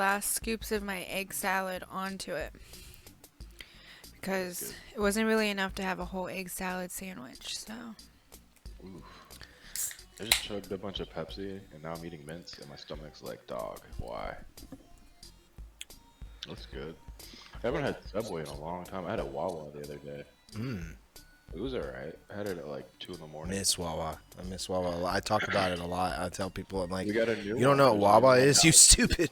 last scoops of my egg salad onto it because it wasn't really enough to have a whole egg salad sandwich. So. Oof. I just chugged a bunch of Pepsi, and now I'm eating mints, and my stomach's like, dog, why? That's good. I haven't had Subway in a long time. I had a Wawa the other day. It was alright. I had it at like 2 in the morning. Miss Wawa. I miss Wawa a lot. I talk about it a lot. I tell people, I'm like, We got a new you don't one. know what There's a new Wawa one is, down you the street. stupid.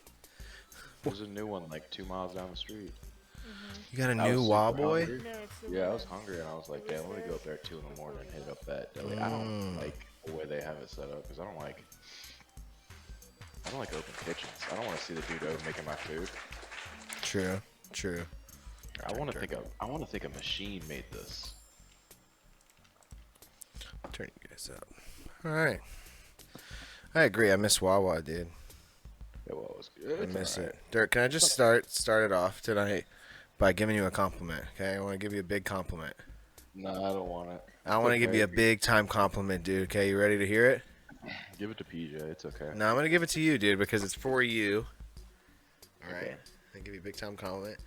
There's a new one like 2 miles down the street. You got a I new was Wawa super boy? hungry. Yeah, I was hungry, and I was like, damn, let me go up there at 2 in the morning and hit up that deli. I don't like the way they have it set up, because I don't like open kitchens. I don't want to see the dude over making my food. True, true. I want to think a machine made this. Turn you guys up. All right. I agree. I miss Wawa, dude. Yeah, well, it was good. I miss it. Dirk, can I just start it off tonight by giving you a compliment? Okay, I want to give you a big compliment. No, I don't want it. I want to give you a big time compliment, dude. Okay, you ready to hear it? Give it to PJ. It's okay. No, I'm gonna give it to you, dude, because it's for you. All right. Okay. I give you a big time compliment.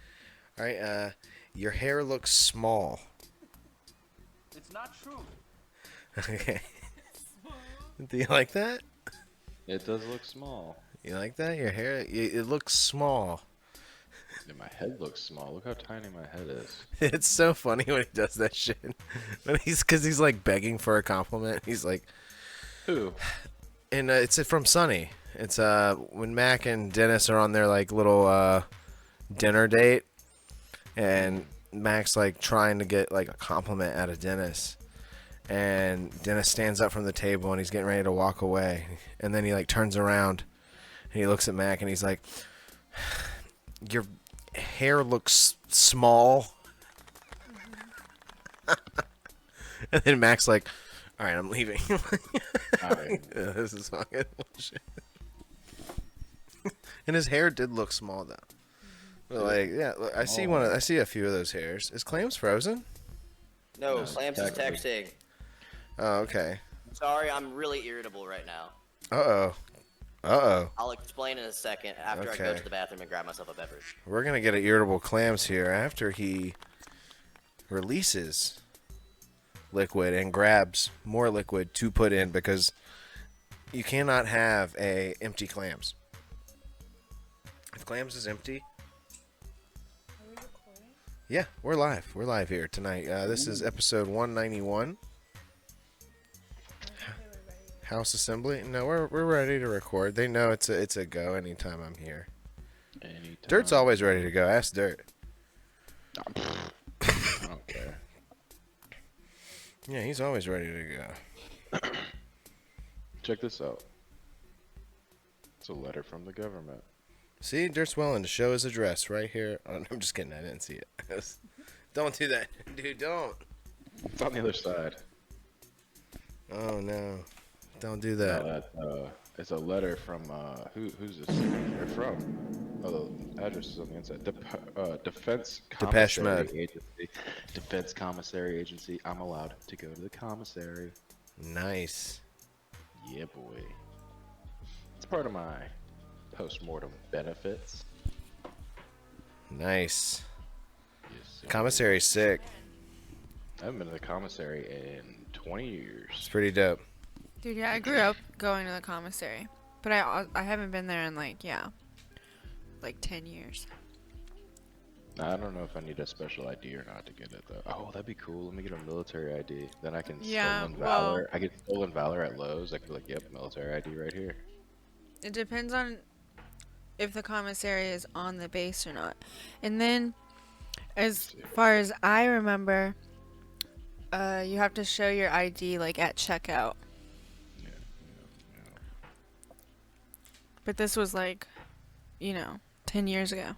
All right. Your hair looks small. It's not true. Okay. Do you like that? It does look small. You like that? Your hair, it looks small. And my head looks small. Look how tiny my head is. It's so funny when he does that shit. When he's like begging for a compliment. He's like, Who? and it's from Sunny. It's when Mac and Dennis are on their like little dinner date, and Mac's like trying to get like a compliment out of Dennis, and Dennis stands up from the table and he's getting ready to walk away, and then he like turns around and he looks at Mac and he's like, your hair looks small. And then Mac's like, all right, I'm leaving. Alright. Yeah, this is fucking bullshit. And his hair did look small though. But like, yeah, look, I see a few of those hairs. Is Clams frozen? No, No, Clams is technically. texting. Oh, okay. Sorry, I'm really irritable right now. Uh-oh. I'll explain in a second after I go Okay. to the bathroom and grab myself a beverage. We're gonna get an irritable Clams here after he releases liquid and grabs more liquid to put in, because you cannot have a empty Clams. If Clams is empty. Are we recording? Yeah, we're live. We're live here tonight. This is episode 191. House Assembly. No, we're ready to record. They know it's a go anytime I'm here. Anytime. Dirt's always ready to go. Ask Dirt. I don't care. Yeah, he's always ready to go. Check this out. It's a letter from the government. See, Dirt's willing to show his address right here. Oh, I'm just kidding. I didn't see it. Don't do that, dude. Don't. It's on the other side. Oh no, don't do that. No, it's a letter from who's this? They're from. Oh, the address is on the inside. Defense Depeche Commissary Mode. Agency. Defense Commissary Agency. I'm allowed to go to the commissary. Nice. Yeah, boy. It's part of my post-mortem benefits. Nice. Yes, sir. Commissary's sick. I haven't been to the commissary in 20 years. It's pretty dope. Dude, yeah, I grew up going to the commissary, but I haven't been there in like 10 years. I don't know if I need a special ID or not to get it though. Oh, that'd be cool. Let me get a military ID. Then I can Yeah, stolen well- valor. I get stolen valor at Lowe's. I can be like, yep, military ID right here. It depends on if the commissary is on the base or not. And then, as far as I remember, you have to show your ID like at checkout. Yeah. But this was like, 10 years ago.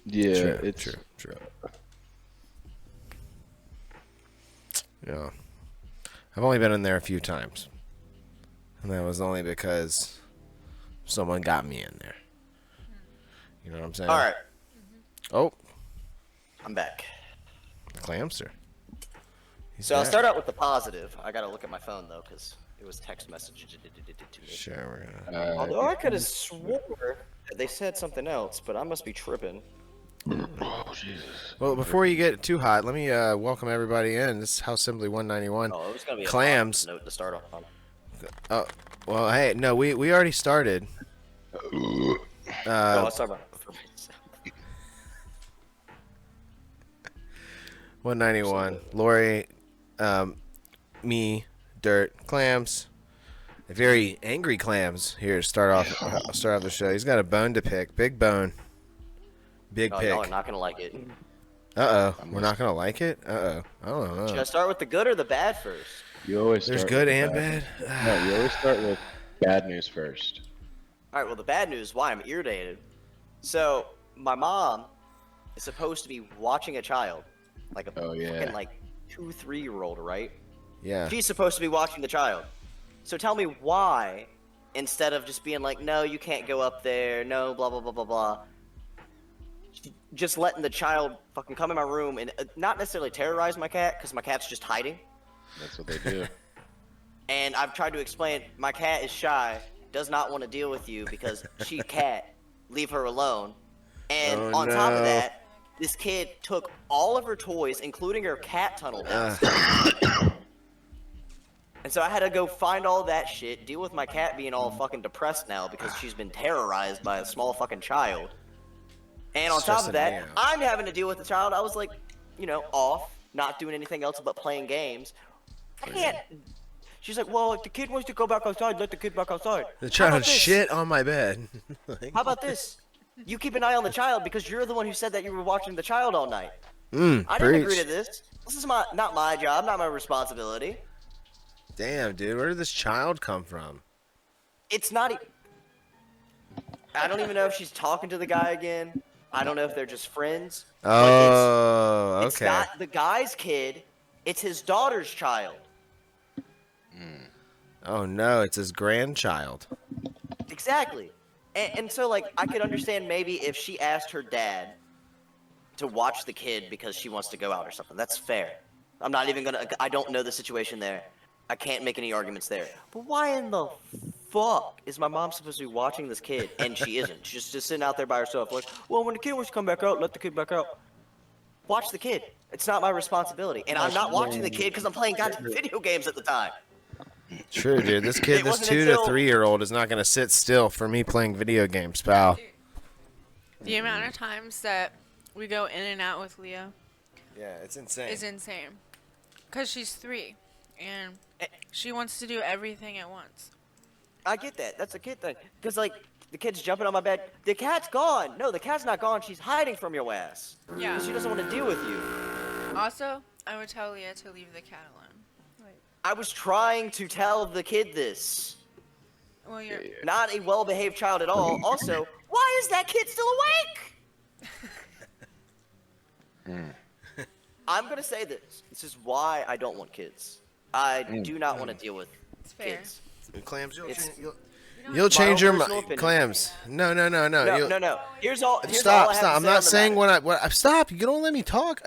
Yeah, True, it's true. Yeah. I've only been in there a few times. And that was only because someone got me in there. You know what I'm saying? All right, Oh, I'm back. Clamster. So I'll start out with the positive. I gotta look at my phone though, because it was text message to me. Sure, we're gonna. Although I could have swore that they said something else, but I must be tripping. Oh Jesus. Well, before you get too hot, let me welcome everybody in. This is House Assembly 191. Oh, it was gonna be a Clams. note to start off on. Oh, well, hey, no, we already started. Oh, I'll start about. 191. Lori, me, Dirt, Clams. A very angry Clams here to start off the show. He's got a bone to pick. Big bone. Big Oh, pick. y'all are not gonna like it. Uh-oh. We're not going to like it? Uh-oh. I don't know. Should I start with the good or the bad first? You always There's start good with and bad. No, you always start with bad news first. All right. Well, the bad news. Why I'm irritated. So my mom is supposed to be watching a child, like a fucking like 2-3-year-old, right? Yeah. She's supposed to be watching the child. So tell me why, instead of just being like, no, you can't go up there, no, blah blah blah blah blah. Just letting the child fucking come in my room and not necessarily terrorize my cat, because my cat's just hiding. That's what they do. And I've tried to explain, my cat is shy, does not want to deal with you because she's cat. Leave her alone. And on top of that, this kid took all of her toys, including her cat tunnel downstairs. And so I had to go find all that shit, deal with my cat being all fucking depressed now because she's been terrorized by a small fucking child. And on top of that, I'm having to deal with the child. I was like, off, not doing anything else but playing games. I can't. She's like, well, if the kid wants to go back outside, let the kid back outside. The child shit on my bed. How about this? You keep an eye on the child because you're the one who said that you were watching the child all night. I didn't agree to this. This is not my job, not my responsibility. Damn, dude, where did this child come from? It's not. I don't even know if she's talking to the guy again. I don't know if they're just friends. Oh, it's not the guy's kid. It's his daughter's child. Oh no, it's his grandchild. Exactly. And so, like, I could understand maybe if she asked her dad to watch the kid because she wants to go out or something. That's fair. I'm not even gonna. I don't know the situation there. I can't make any arguments there. But why in the fuck is my mom supposed to be watching this kid and she isn't? She's just sitting out there by herself, like, well, when the kid wants to come back out, let the kid back out. Watch the kid. It's not my responsibility, and I'm not watching the kid because I'm playing goddamn video games at the time. True, dude. This 2 to 3-year-old is not gonna sit still for me playing video games, pal. The amount of times that we go in and out with Leah, yeah, it's insane. Is insane. Cause she's 3, and she wants to do everything at once. I get that. That's a kid thing. Cause like the kid's jumping on my bed. The cat's gone. No, the cat's not gone. She's hiding from your ass. Yeah. She doesn't want to deal with you. Also, I would tell Leah to leave the cat alone. I was trying to tell the kid this. Well, you're not a well-behaved child at all. Also, why is that kid still awake? I'm gonna say this. This is why I don't want kids. I do not want to deal with kids. Clams, you'll change your mind. Clams, no. No. Here's all. Stop. I'm not saying what. Stop. You don't let me talk.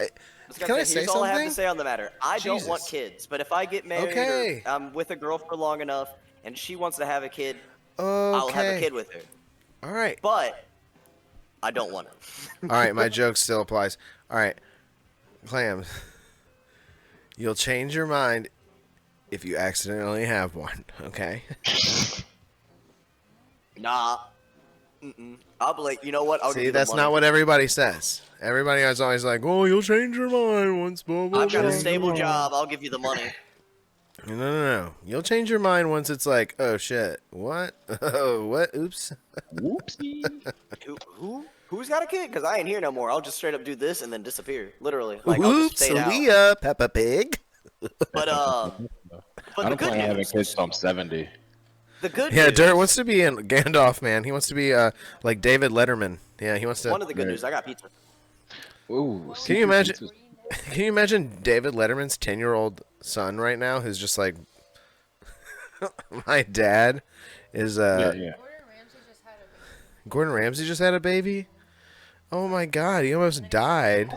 Can I say Here's something? all I have to say on the matter. I don't want kids, but if I get married or I'm with a girl for long enough and she wants to have a kid, I'll have a kid with her. All right. But I don't want it. All right, my joke still applies. All right, Clams, you'll change your mind if you accidentally have one, okay? Nah. I'll be like, you know what? I'll give you the that's money. not what everybody says. Everybody is always like, "Oh, you'll change your mind once." Blah, blah, I've got a stable job. I'll give you the money. No. You'll change your mind once it's like, "Oh shit, what? Oh, what? Oops." Whoopsie. Who's got a kid? Because I ain't here no more. I'll just straight up do this and then disappear. Literally. Like, Oops, Leah, Peppa Pig. But I don't plan on having kids till I'm 70. The good news. Dirt wants to be in Gandalf, man. He wants to be like David Letterman. Yeah, he wants to. One of the good news, I got pizza. Ooh, can you imagine? Can you imagine David Letterman's 10-year-old son right now, who's just like, my dad is Gordon Ramsay just had a baby. Oh my God, he almost died.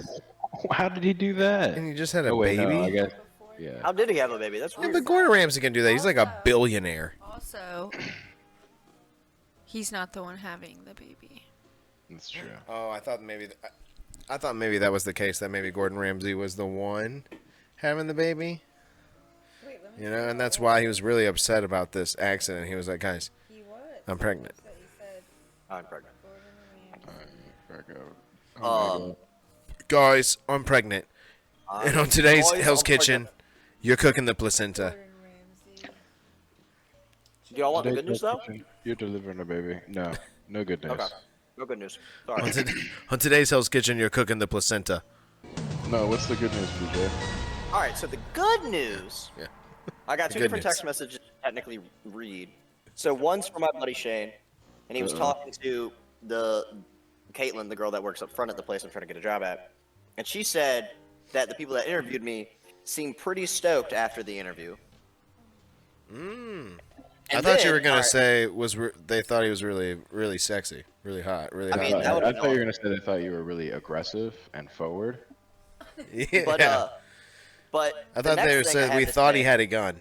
How did he do that? And he just had a baby. No, I guess. Yeah. How did he have a baby? That's Yeah, weird. but Gordon Ramsay can do that. He's like a billionaire. Also, he's not the one having the baby. That's true. Oh, I thought maybe that was the case. That maybe Gordon Ramsay was the one having the baby. You know, and that's why he was really upset about this accident. He was like, "Guys, I'm pregnant." I'm pregnant. Back up. Guys, I'm pregnant. And on today's Boys, Hell's I'm Kitchen, pregnant. you're cooking the placenta. Do y'all want the good news though? You're delivering a baby. No, no good news. Okay. No good news. Sorry. On today's Hell's Kitchen, you're cooking the placenta. No, what's the good news, BJ? All right. So the good news. Yeah. I got two Good different news. text messages to technically read. So one's from my buddy Shane, and he was talking to the Caitlin, the girl that works up front at the place I'm trying to get a job at, and she said that the people that interviewed me seemed pretty stoked after the interview. I thought you were gonna say they thought he was really, really sexy, really hot, really I hot. mean, that would've I been thought you were awesome. gonna say they thought you were really aggressive and forward. yeah. But I the thought next they thing I said had we to thought he say had a gun.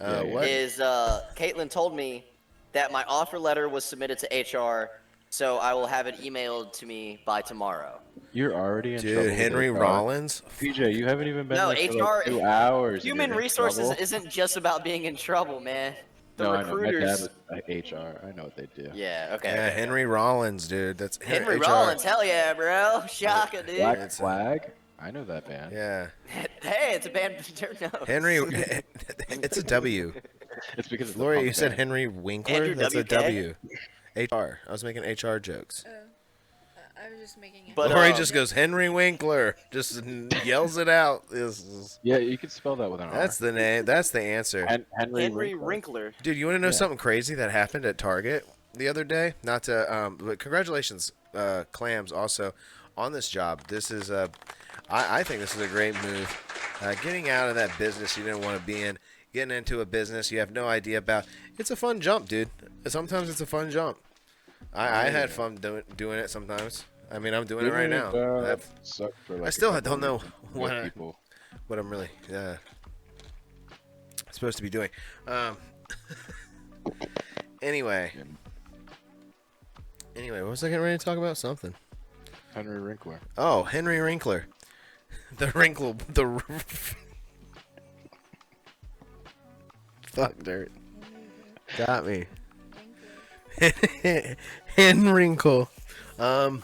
Yeah, What? is Caitlin told me that my offer letter was submitted to HR, so I will have it emailed to me by tomorrow. You're already in trouble. Dude, with Henry HR. Rollins. PJ, you haven't even been No, there for like HR 2 hours. and Human you're in resources trouble? isn't just about being in trouble, man. The No, I know. My recruiters. dad was HR. I know what they do. Yeah. Okay. Yeah, okay. Henry Rollins, dude. That's Henry HR. Rollins. Hell yeah, bro. Shaka, dude. Black Flag. I know that band. Yeah, Hey, it's a band. No. Henry. It's a W. It's because it's the Lori, punk you said band. Henry Winkler. Andrew That's a WK? W. HR. I was making HR jokes. I was just making it. But Lori just goes Henry Winkler, just yells it out. Yeah, you could spell that with an R. That's the name. That's the answer. Henry Henry Winkler. Winkler. Dude, you want to know something crazy that happened at Target the other day? Not to, but congratulations, Clams, also on this job. This is I think this is a great move. Getting out of that business you didn't want to be in, getting into a business you have no idea about. It's a fun jump, dude. Sometimes it's a fun jump. I had fun doing it sometimes. I mean, I'm doing it right now. I still don't know what I'm really supposed to be doing. Anyway, what was I getting ready to talk about? Something. Henry Winkler. Oh, Henry Winkler. Fuck dirt. Got me. Henrinkle. The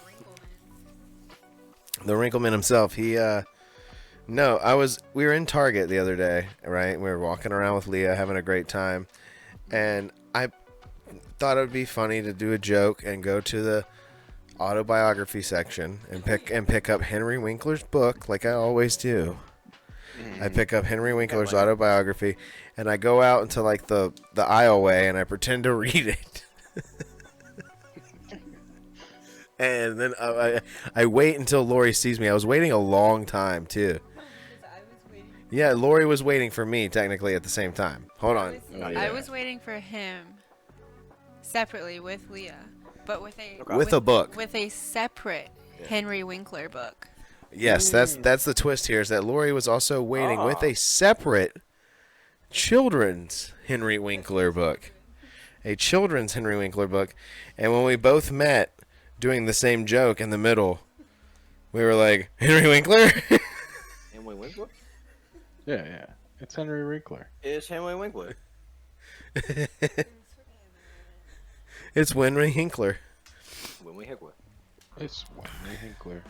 Wrinkleman himself. We were in Target the other day, right? We were walking around with Leah, having a great time, and I thought it would be funny to do a joke and go to the autobiography section and pick up Henry Winkler's book, like I always do. I pick up Henry Winkler's autobiography, and I go out into like the aisleway, and I pretend to read it. And then I wait until Lori sees me. I was waiting a long time too. Yeah, Lori was waiting for me technically at the same time. Hold on. I was waiting for him separately with Leah, but with a book. With a separate Henry Winkler book. Yes, that's the twist here, is that Lori was also waiting with a separate children's Henry Winkler book. A children's Henry Winkler book. And when we both met doing the same joke in the middle, we were like, Henry Winkler? Henry Winkler? Yeah. It's Henry Winkler. It's Henry Winkler. It's Henry Hinkler. Henry Winkler. It's Henry Winkler.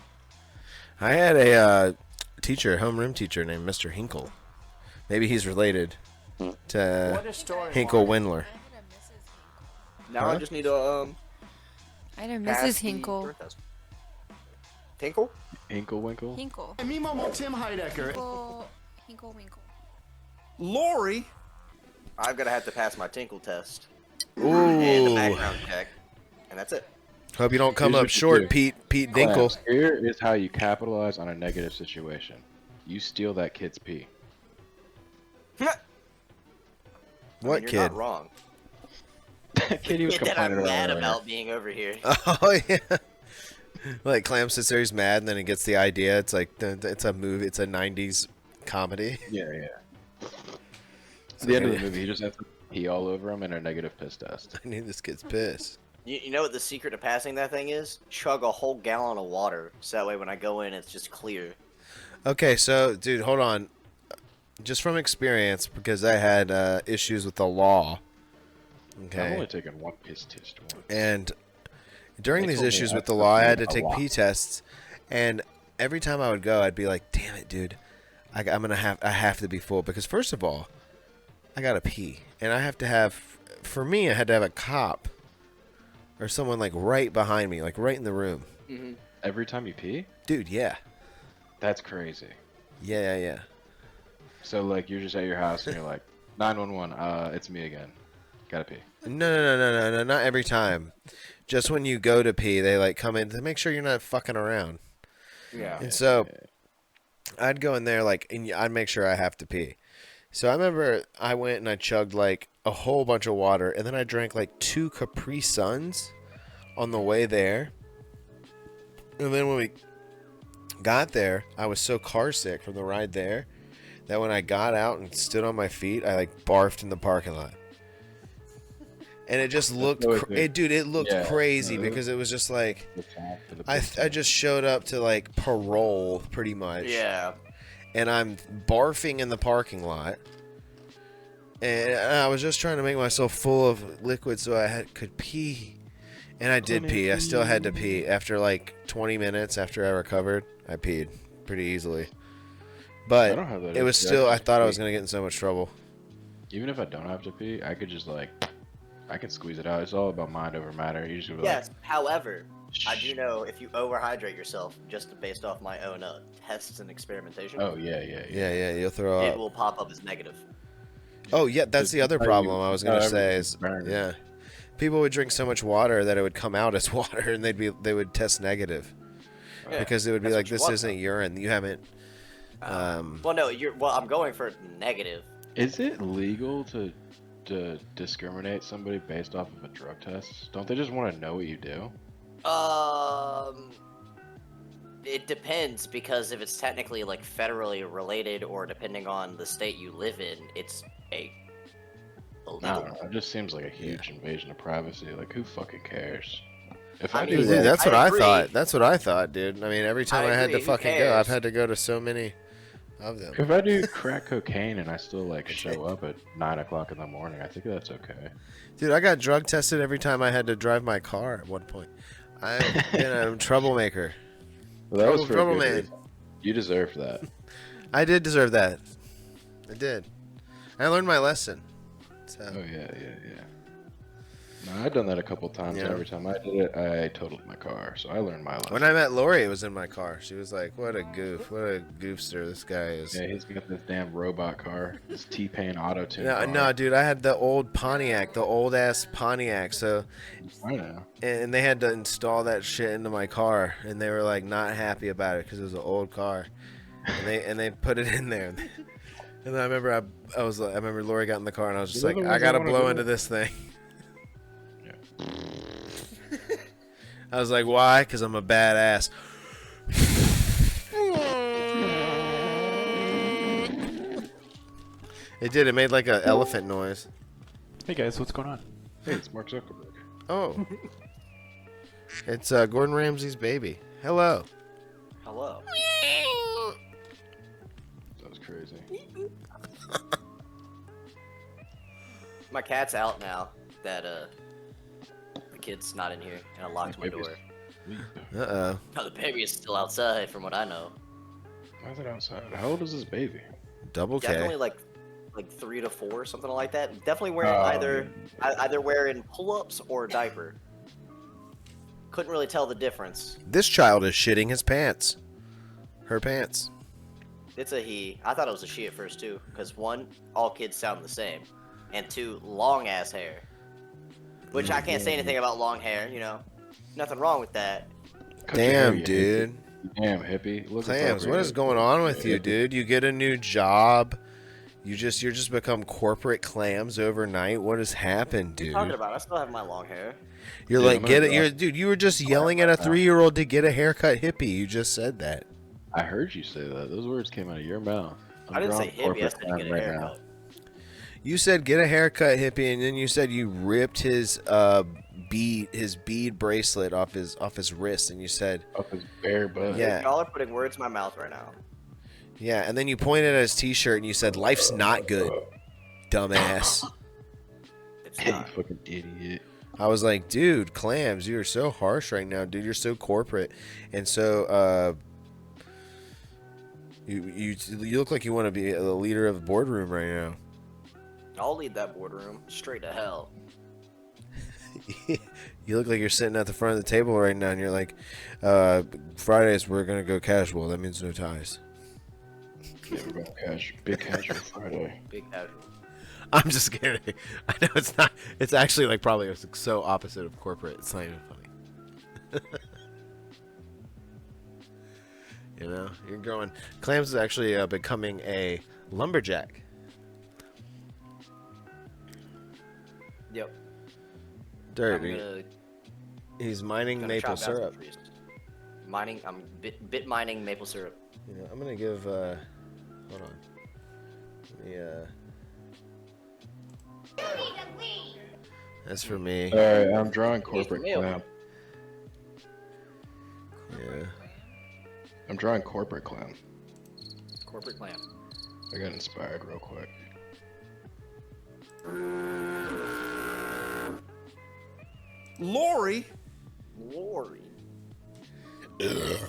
I had a teacher, homeroom teacher named Mr. Hinkle. Maybe he's related to Hinkle Windler. Now I just need to I had a pass Mrs. the Hinkle. drug test. Tinkle? Inkle Winkle. Hinkle. Me, Momo, Tim Heidecker. Hinkle Winkle. Lori. I'm gonna have to pass my tinkle test and the Ooh. background check, and that's it. Hope you don't come Here's up what you short, do. Pete Dinkle. Clams, here is how you capitalize on a negative situation. You steal that kid's pee. What You're kid? not wrong. That kid he was That I'm complaining mad about. about being over here. Oh yeah. Like Clam sits there, he's mad, and then he gets the idea. It's like it's a movie. It's a '90s comedy. Yeah. At the end of the movie, he just has to pee all over him and a negative piss test. I need this kid's piss. You know what the secret to passing that thing is? Chug a whole gallon of water, so that way when I go in, it's just clear. Okay, so, dude, hold on. Just from experience, because I had issues with the law. Okay. I've only taken one piss test once. And during They these told me issues I with the have law, I to had do to a take lot. pee tests, and every time I would go, I'd be like, "Damn it, dude! I have to be full because first of all, I gotta pee, and I have to have, for me, I had to have a cop or someone like right behind me, like right in the room, Every time you pee? dude. Yeah, That's crazy. yeah. So, like, you're just at your house and you're like, 911, it's me again. Gotta pee. No, not every time. Just when you go to pee, they like come in to make sure you're not fucking around. Yeah. And so I'd go in there like, and I'd make sure I have to pee. So I remember I went and I chugged like a whole bunch of water, and then I drank like 2 Capri Suns on the way there. And then when we got there, I was so car sick from the ride there that when I got out and stood on my feet, I like barfed in the parking lot. And it just looked, it looked crazy because it was just like, I just showed up to like parole pretty much. Yeah. And I'm barfing in the parking lot. And I was just trying to make myself full of liquid so I could pee. And I did pee. I still had to pee. After like 20 minutes after I recovered, I peed pretty easily. But I don't have that it was issue. still, I thought I was going to get in so much trouble. Even if I don't have to pee, I could just, like, I can squeeze it out. It's all about mind over matter. You just be Yes. like, However, I do know if you overhydrate yourself, just based off my own tests and experimentation, oh, yeah. Yeah, you'll throw it up. will pop up as negative. Oh, yeah, that's Just the other how you- problem I was going to how say everything's is, burned. yeah. People would drink so much water that it would come out as water and they would test negative. Yeah. Because it would be That's like, what you this want, isn't urine. You haven't, Well, no, I'm going for negative. Is it legal to discriminate somebody based off of a drug test? Don't they just want to know what you do? It depends, because if it's technically like federally related, or depending on the state you live in, it's I illegal. don't know. It just seems like a huge invasion of privacy. Like, who fucking cares? If I I mean, do, dude, that's I what I agree. thought. That's what I thought, dude. I mean, every time I, had to agree, who fucking go, I've cares? had to go to so many of them. if I do crack cocaine and I still like show up at 9 o'clock in the morning, I think that's okay. Dude, I got drug tested every time I had to drive my car at one point. I've been a troublemaker. Well, that was for a Trouble good man. reason. You deserved that. I did deserve that. I did. I learned my lesson. So. Oh yeah. No, I've done that a couple times. Yeah. And every time I did it, I totaled my car, so I learned my lesson. When I met Lori, it was in my car. She was like, "What a goof! What a goofster this guy is." Yeah, he's got this damn robot car, this T-Pain auto tune. No, dude, I had the old Pontiac, the old ass Pontiac. So, I know. and they had to install that shit into my car, and they were like not happy about it because it was an old car, and they put it in there. And then I remember I remember Lori got in the car, and I was just You're like, the I ones gotta that wanna blow do into it. this thing. I was like, why? Because I'm a badass. It did. It made like an elephant noise. Hey guys, what's going on? Hey, it's Mark Zuckerberg. Oh. It's Gordon Ramsay's baby. Hello. Hello. That was crazy. My cat's out now that the kid's not in here, and I locked my Baby's door. asleep. Uh-oh. No, the baby is still outside, from what I know. Why is it outside? How old is this baby? Double Definitely K. like 3 to 4, something like that. Definitely wearing Oh, either wearing pull-ups or a diaper. Couldn't really tell the difference. This child is shitting his pants. Her pants. It's a he. I thought it was a she at first too, because 1, all kids sound the same, and 2, long ass hair. Which I can't say anything about long hair, you know. Nothing wrong with that. Cut your hair, Damn, you dude. hippie. Damn hippie. Look Clams, what is appropriate. going on with you, dude? You get a new job. You're just become corporate Clams overnight. What has happened, What are you dude? talking about? I still have my long hair. You're Dude, like, I'm get gonna it. You're, dude, you were just yelling at a 3-year-old to get a haircut, hippie. You just said that. I heard you say that. Those words came out of your mouth. I'm I didn't say drawing hippie. I corporate said Clam get a right haircut. You said get a haircut, hippie, and then you said you ripped his bead bracelet off his wrist, and you said Up his bare butt. Yeah. Y'all are putting words in my mouth right now. yeah, and then you pointed at his T-shirt and you said life's not good, dumbass. It's You not. fucking idiot. I was like, dude, Clams, you are so harsh right now, dude. You're so corporate, and so you look like you want to be the leader of the boardroom right now. I'll lead that boardroom straight to hell. You look like you're sitting at the front of the table right now, and you're like, Fridays we're gonna go casual. That means no ties. Yeah, we're going big casual Friday. Big casual. I'm just kidding. I know it's not. It's actually like probably so opposite of corporate. It's not even funny. You know, you're going. Clams is actually becoming a lumberjack. Yep. Dirt. I'm gonna, He's mining gonna maple chop down some syrup. trees. Mining. I'm bit mining maple syrup. Yeah, I'm gonna give. Hold on. Yeah. That's for me. Alright, I'm drawing corporate meal. clam. Yeah. I'm drawing corporate clam. Corporate clam. I got inspired real quick. Lori. Lori. Oh,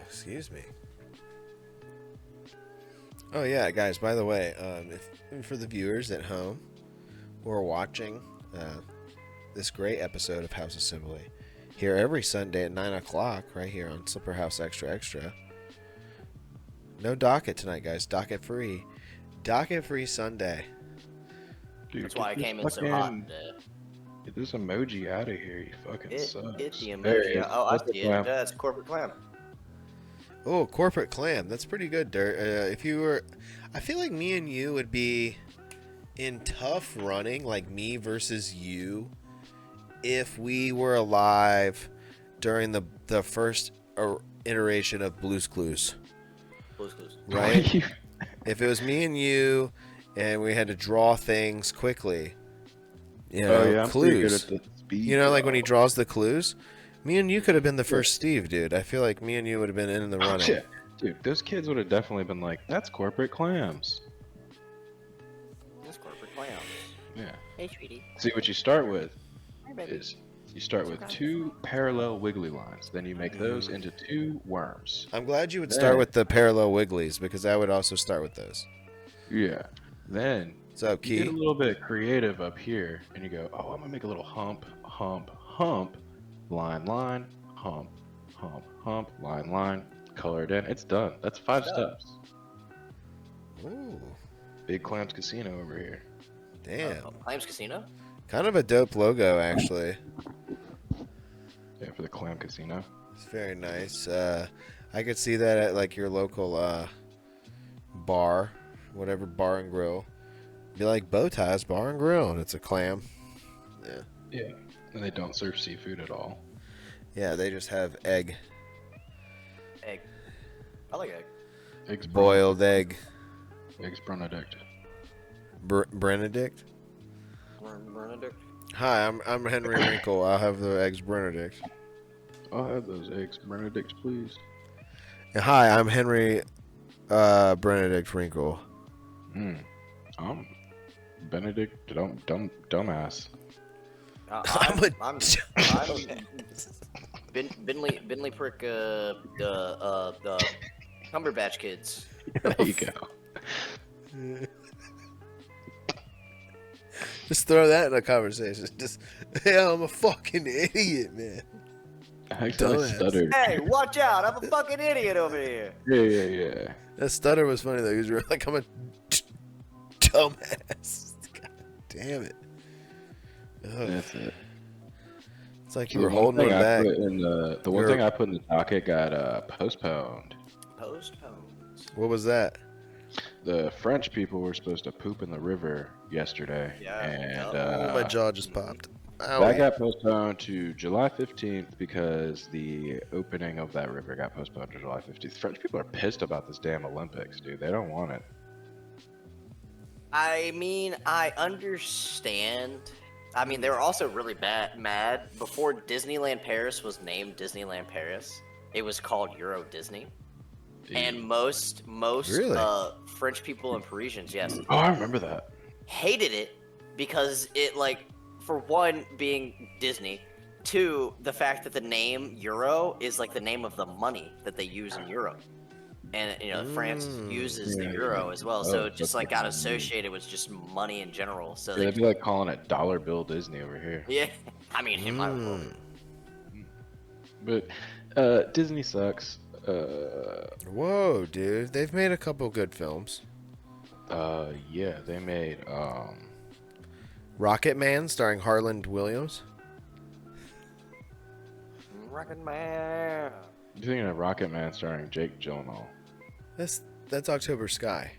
excuse me. Oh yeah, guys. By the way, if for the viewers at home who are watching this great episode of House Assembly, here every Sunday at 9 o'clock, right here on Slipper House Extra Extra. No docket tonight, guys. Docket free. Docket free Sunday. Dude, That's why I get came this in so hot fucking- today. Get this emoji out of here, you fucking sucks. It's the There it emoji. is. Oh, I Corporate see it. clam. Yeah, it's corporate clam. Oh, corporate clam. That's pretty good, Dirt. If you were, I feel like me and you would be in tough running, like me versus you, if we were alive during the first iteration of Blue's Clues, Blue's Clues. right? If it was me and you, and we had to draw things quickly, you know, Oh yeah, I'm pretty good clues. at the speed. You know, like when he draw. draws the clues. Me and you could have been the first Steve, dude. I feel like me and you would have been in the Oh, running. shit. Dude, those kids would have definitely been like, that's corporate clams. It's corporate clams. Yeah. Hey, sweetie. See, what you start with Hi, baby. is you start with 2 parallel wiggly lines. Then you make those into 2 worms. I'm glad you would start Yeah. with the parallel wigglies because I would also start with those. Yeah. Then What's up, you get Key? a little bit creative up here, and you go, oh, I'm gonna make a little hump, hump, hump, line, line, hump, hump, hump, line, line, color it in. It's done. That's 5 steps. Ooh, Big Clams Casino over here. damn. Clams Casino? Kind of a dope logo, actually. Yeah, for the Clam Casino. It's very nice. I could see that at like your local bar, whatever bar and grill. Be like Bow Ties Bar and Grill, and it's a clam. Yeah. Yeah. And they don't serve seafood at all. Yeah, they just have egg, Egg. I like egg. Eggs boiled egg. Eggs Benedict. Benedict. Benedict. Hi, I'm Henry Wrinkle. I'll have the eggs Benedict. I'll have those eggs Benedict, please. And hi, I'm Henry Benedict Wrinkle. I'm Benedict dumbass. I'm a I'm Binley Prick, the Cumberbatch kids. There you go. Just throw that in a conversation. Just, yeah, I'm a fucking idiot, man. I actually Dumbass. stuttered. Hey, watch out! I'm a fucking idiot over here. Yeah. That stutter was funny though. He was really like, I'm a dumbass. God damn it. Ugh. That's it. It's like So you were the one holding thing one I back. put in the one thing I put in the docket got postponed. Postpones. What was that? The French people were supposed to poop in the river yesterday, Yeah. and Oh, my jaw just popped. Ow. that got postponed to July 15th because the opening of that river got postponed to July 15th. French people are pissed about this damn Olympics, dude. They don't want it. I mean, I understand. I mean, they were also really mad before Disneyland Paris was named Disneyland Paris. It was called Euro Disney, and most Really? French people and Parisians, yes, Oh, I remember that. hated it because it, like, for one, being Disney, two, the fact that the name Euro is like the name of the money that they use in Europe. And France uses the euro as well, so it just like got associated with just money in general. So They'd be like calling it Dollar Bill Disney over here. yeah, I mean in my world. But Disney sucks. Whoa, dude. They've made a couple good films. Yeah, they made Rocket Man, starring Harland Williams. Rocket Man. you're thinking of Rocket Man starring Jake Gyllenhaal. That's October Sky.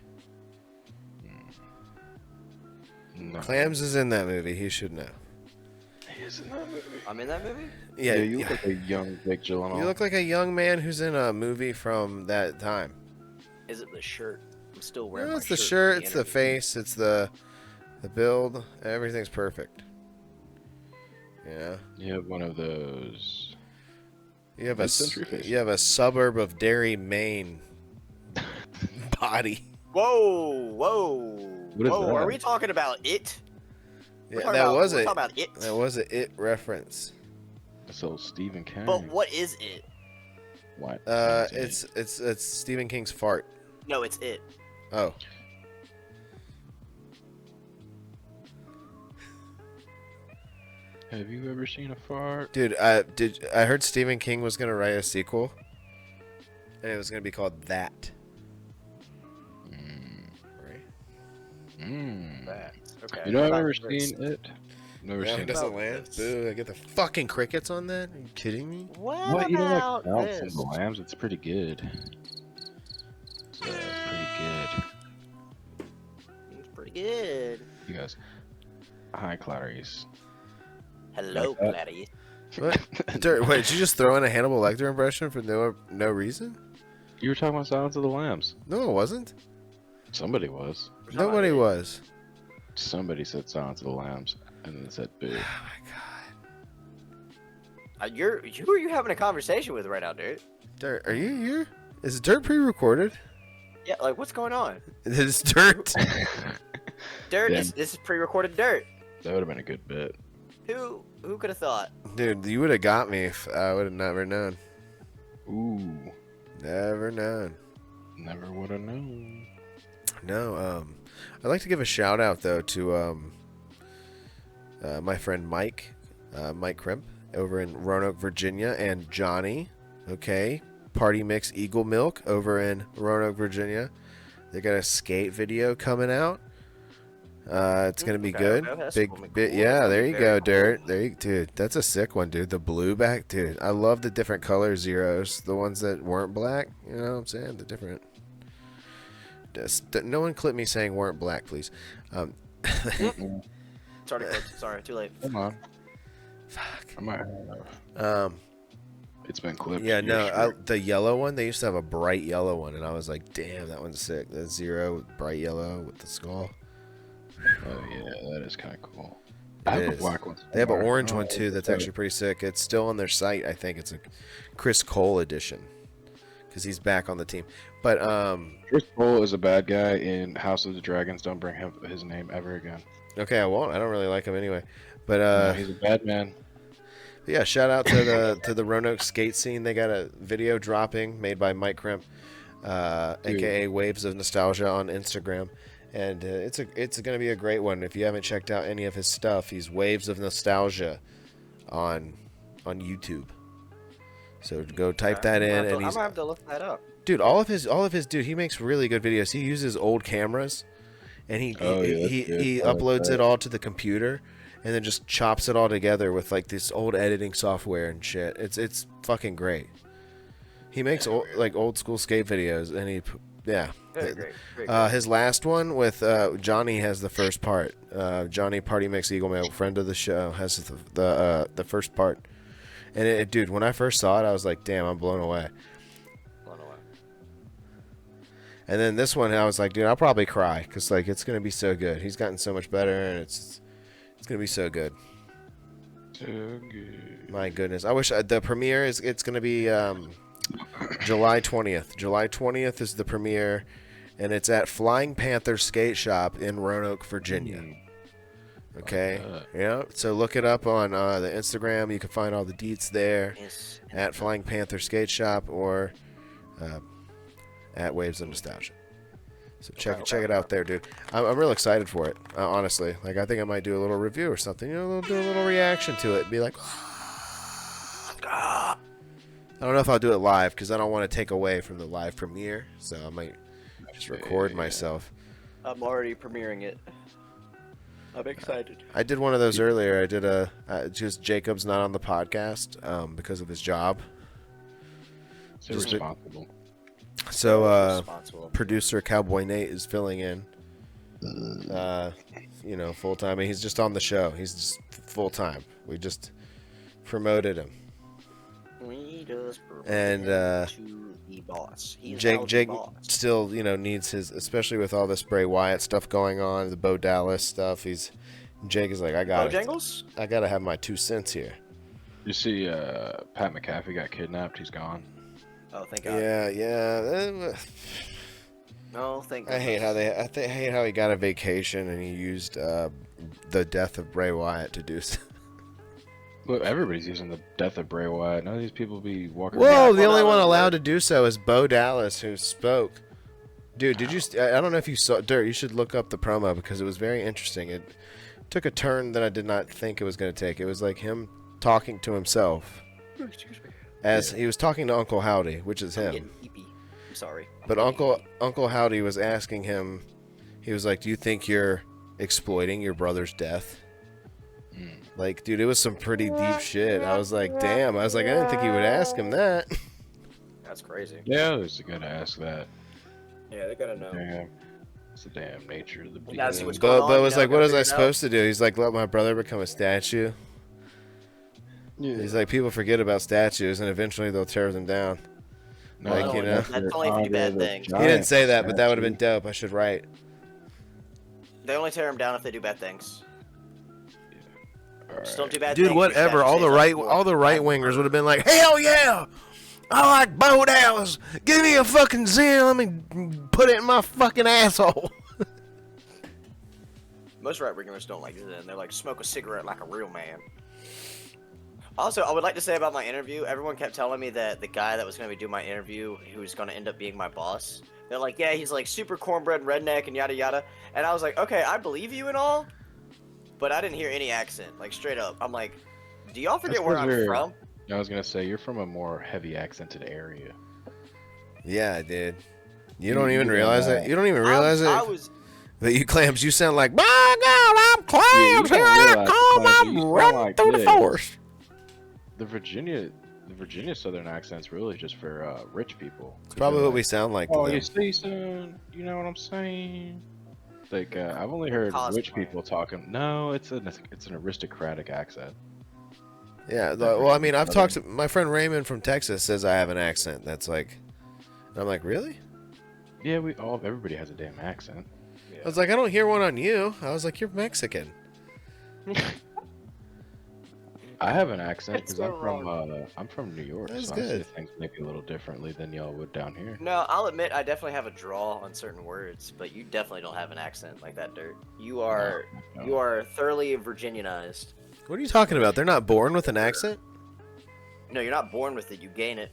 No. Clams is in that movie. He should know. He is in that movie. I'm in that movie. Yeah, You look like a young Jake Gyllenhaal. you look like a young man who's in a movie from that time. Is it the shirt? I'm still wearing. No, my it's the shirt shirt, for it's the interview. face, it's the build. Everything's perfect. Yeah. You have one of those. You have Mid-century face. you have a suburb of Derry, Maine body. Whoa, whoa, What is whoa! that? Are we talking about it? Yeah, We're that was we're it. talking about it. That was a It reference. That's old Stephen King. But what is it? What? It's Stephen King's fart. No, it's it. Oh. Have you ever seen a fart? Dude, I heard Stephen King was gonna write a sequel, and it was gonna be called That. Right? That. Okay. You know, I've never That's- seen it. Never Yeah, seen it it. doesn't about land. this? Boo! I get the fucking crickets on that. Are you kidding me? What You don't like about Silence of this? the Lambs? It's pretty good. It's pretty good. It's pretty good. You guys. Hi, Clarice. Hello, Like that? Gladys. What? Dirt, wait, did you just throw in a Hannibal Lecter impression for no reason? You were talking about Silence of the Lambs. No, it wasn't. Somebody was. Nobody was. Somebody said Silence of the Lambs, and then said boo. Who are you having a conversation with right now, dude? Dirt, are you here? Is Dirt pre-recorded? Yeah, like what's going on? It's Dirt. Dirt. Yeah. This is pre-recorded dirt. That would have been a good bit. Who could have thought? Dude, you would have got me if I would have never known. Ooh. Never known. Never would have known. No, I'd like to give a shout out though to my friend Mike Crimp over in Roanoke, Virginia, and Johnny, okay, Party Mix Eagle Milk over in Roanoke, Virginia. They got a skate video coming out. It's gonna be Okay, good. okay, that's Big gonna be bit, cool. yeah. That's There gonna you be go, very Dirt. cool. There, dude. That's a sick one, dude. The blue back, dude. I love the different color zeros. The ones that weren't black. You know what I'm saying? The different. No one clip me saying weren't black, please. Sorry, sorry, too late. Come on. Fuck. I might have. It's been clipped. Yeah, You're no, sure. the yellow one. They used to have a bright yellow one, and I was like, damn, that one's sick. The zero, bright yellow with the skull. Oh yeah, that is kind of cool. It I have is. a black one. They have an somewhere. orange Oh, one too. That's okay. actually pretty sick. It's still on their site. I think it's a Chris Cole edition because he's back on the team. But Chris Cole is a bad guy in House of the Dragons. Don't bring his name ever again. okay, I won't. I don't really like him anyway. But No, he's a bad man. yeah, shout out to the Roanoke skate scene. They got a video dropping made by Mike Crimp, aka Waves of Nostalgia on Instagram, and it's gonna be a great one. If you haven't checked out any of his stuff, he's Waves of Nostalgia on YouTube. So go type that in, and I'm he's gonna have to look that up. dude. All of his dude. He makes really good videos. He uses old cameras, and he Oh, yeah, that's good. he I like uploads that. it all to the computer, and then just chops it all together with like this old editing software and shit. It's fucking great. He makes old school skate videos, and yeah. Great. His last one with Johnny has the first part. Johnny Party Mix Eagle Mail, friend of the show, has the first part. And dude, when I first saw it, I was like, damn, I'm blown away. And then this one, I was like, dude, I'll probably cry because like it's gonna be so good. He's gotten so much better, and it's gonna be so good. So good. My goodness, I wish the premiere is. It's gonna be July 20th. July 20th is the premiere, and it's at Flying Panther Skate Shop in Roanoke, Virginia. Okay, yeah. So look it up on the Instagram. You can find all the deets there at Flying Panther Skate Shop or at Waves of Nostalgia. So check it out there, dude. I'm real excited for it, honestly. Like I think I might do a little review or something. You know, do a little reaction to it. Be like, I don't know if I'll do it live because I don't want to take away from the live premiere. So I might just record myself. I'm already premiering it. I'm excited. I did one of those earlier. I did just Jacob's not on the podcast because of his job. So responsible. So producer Cowboy Nate is filling in. Full time. He's just on the show. He's just full time. We just promoted him. We just And to the boss. Jake still, needs his, especially with all this Bray Wyatt stuff going on, the Bo Dallas stuff. Jake is like, I gotta have my 2 cents here. You see, Pat McAfee got kidnapped. He's gone. Oh, thank God. Yeah. No, thank God. I hate how he got a vacation and he used the death of Bray Wyatt to do so. Look, everybody's using the death of Bray Wyatt. None of these people be walking. Whoa, the only one allowed to do so is Bo Dallas, who spoke. Dude, did you? I don't know if you saw Dirt. You should look up the promo because it was very interesting. It took a turn that I did not think it was going to take. It was like him talking to himself, as he was talking to Uncle Howdy, which is him. I'm sorry. But Uncle Howdy was asking him. He was like, "Do you think you're exploiting your brother's death?" Like, dude, it was some pretty deep shit. I was like, damn. I was like, I didn't think he would ask him that. That's crazy. Yeah, there's a guy to ask that. Yeah, they gotta know. Damn. It's the damn nature of the beast. gotta see what's going on, Bo was you know, like, what gotta was I figure it out. supposed to do? He's like, let my brother become a statue. Yeah. He's like, people forget about statues, and eventually they'll tear them down. No, like, you know. That's only if you do bad things. He didn't say that, but that would have been dope. I should write. They only tear them down if they do bad things. Just don't do bad Dude, things. whatever. All the right wingers would have been like, hell yeah! I like Bo Dallas. Give me a fucking Zen. Let me put it in my fucking asshole. Most right wingers don't like Zen. They're like, smoke a cigarette like a real man. Also, I would like to say about my interview, everyone kept telling me that the guy that was going to be doing my interview, who was going to end up being my boss, they're like, yeah, he's like super cornbread redneck and yada yada. And I was like, okay, I believe you and all, but I didn't hear any accent, like straight up. I'm like, do y'all forget where I'm from? I was going to say, you're from a more heavy accented area. Yeah, dude. You don't even realize it? You don't even realize I it? was That you Clams, you sound like, my God, I'm Clams. you Here don't I realize, come. Clams, I'm you sound running like through the this. forest. The Virginia Southern accent's really just for rich people. It's probably what we sound like to Oh, them. you see, son? You know what I'm saying? Like, I've only heard rich people talking. No, it's an aristocratic accent. Yeah, well, I mean, I've talked to my friend Raymond from Texas says I have an accent that's like, and I'm like, really? Yeah, everybody has a damn accent. I was like, I don't hear one on you. I was like, you're Mexican. I have an accent It's because so I'm from New York, That's so I see good. things maybe a little differently than y'all would down here. No, I'll admit I definitely have a draw on certain words, but you definitely don't have an accent like that, Dirt. You are No. you are thoroughly Virginianized. What are you talking about? They're not born with an accent? No, you're not born with it. You gain it.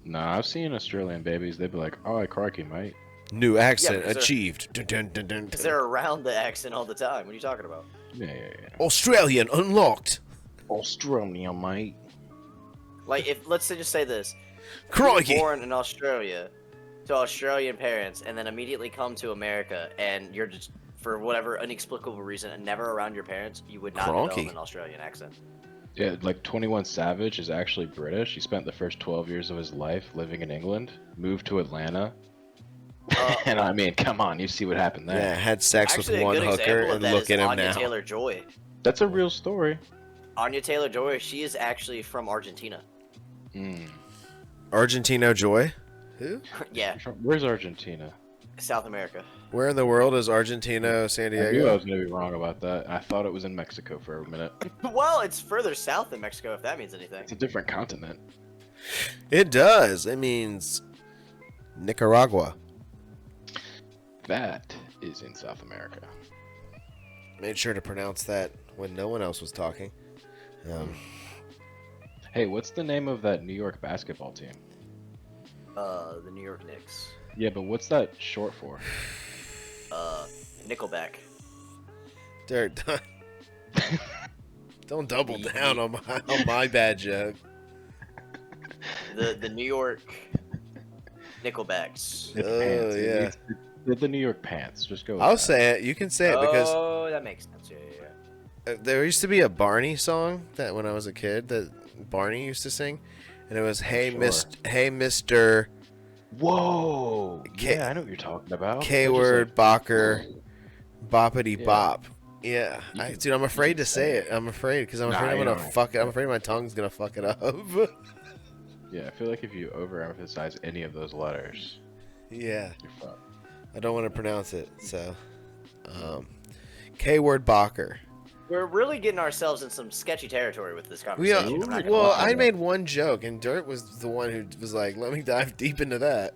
Nah, I've seen Australian babies. They'd be like, "Oh, crikey, mate." New accent because they're- achieved. Dun, dun, dun, dun, Because dun. they're around the accent all the time. What are you talking about? Yeah. Australian unlocked. Australia, mate. Like, if let's just say this: Crikey. you're born in Australia to Australian parents, and then immediately come to America, and you're just for whatever inexplicable reason and never around your parents, you would not Crikey. develop an Australian accent. Yeah, like 21 Savage is actually British. He spent the first 12 years of his life living in England, moved to Atlanta. And I mean, come on, you see what happened there. Yeah, had sex Actually, with a one good hooker example of and that look is at him Anya now. Taylor-Joy. That's a real story. Anya Taylor-Joy, she is actually from Argentina. Mm. Argentino Joy? Who? Yeah, Where's Argentina? South America. Where in the world is Argentina, San I knew I Diego? was gonna be wrong about that. I thought it was in Mexico for a minute. Well, it's further south than Mexico, if that means anything. It's a different continent. It does. It means Nicaragua. That is in South America. Made sure to pronounce that when no one else was talking. Hey, what's the name of that New York basketball team? The New York Knicks. Yeah, but what's that short for? Nickelback. Derek, don't double down on my bad joke. The New York Nickelbacks. It's Oh, pants. yeah. It's the New York Pants. Just go with I'll that. say it. You can say it because Oh, that makes sense. Yeah. there used to be a Barney song that when I was a kid that Barney used to sing, and it was "Hey Sure. Hey Mister Whoa! K- Yeah, I know what you're talking about. K They're just word like, Bocker Boppity Yeah. Bop." Yeah, You dude, I'm afraid to can say say it. I'm afraid because I'm Nah, afraid I'm you gonna don't. fuck it. I'm afraid my tongue's gonna fuck it up. Yeah, I feel like if you overemphasize any of those letters, Yeah, you're fucked. I don't want to pronounce it. So, K word Bocker. We're really getting ourselves in some sketchy territory with this We conversation. I'm not gonna well, lie. I made one joke, and Dirt was the one who was like, "Let me dive deep into that."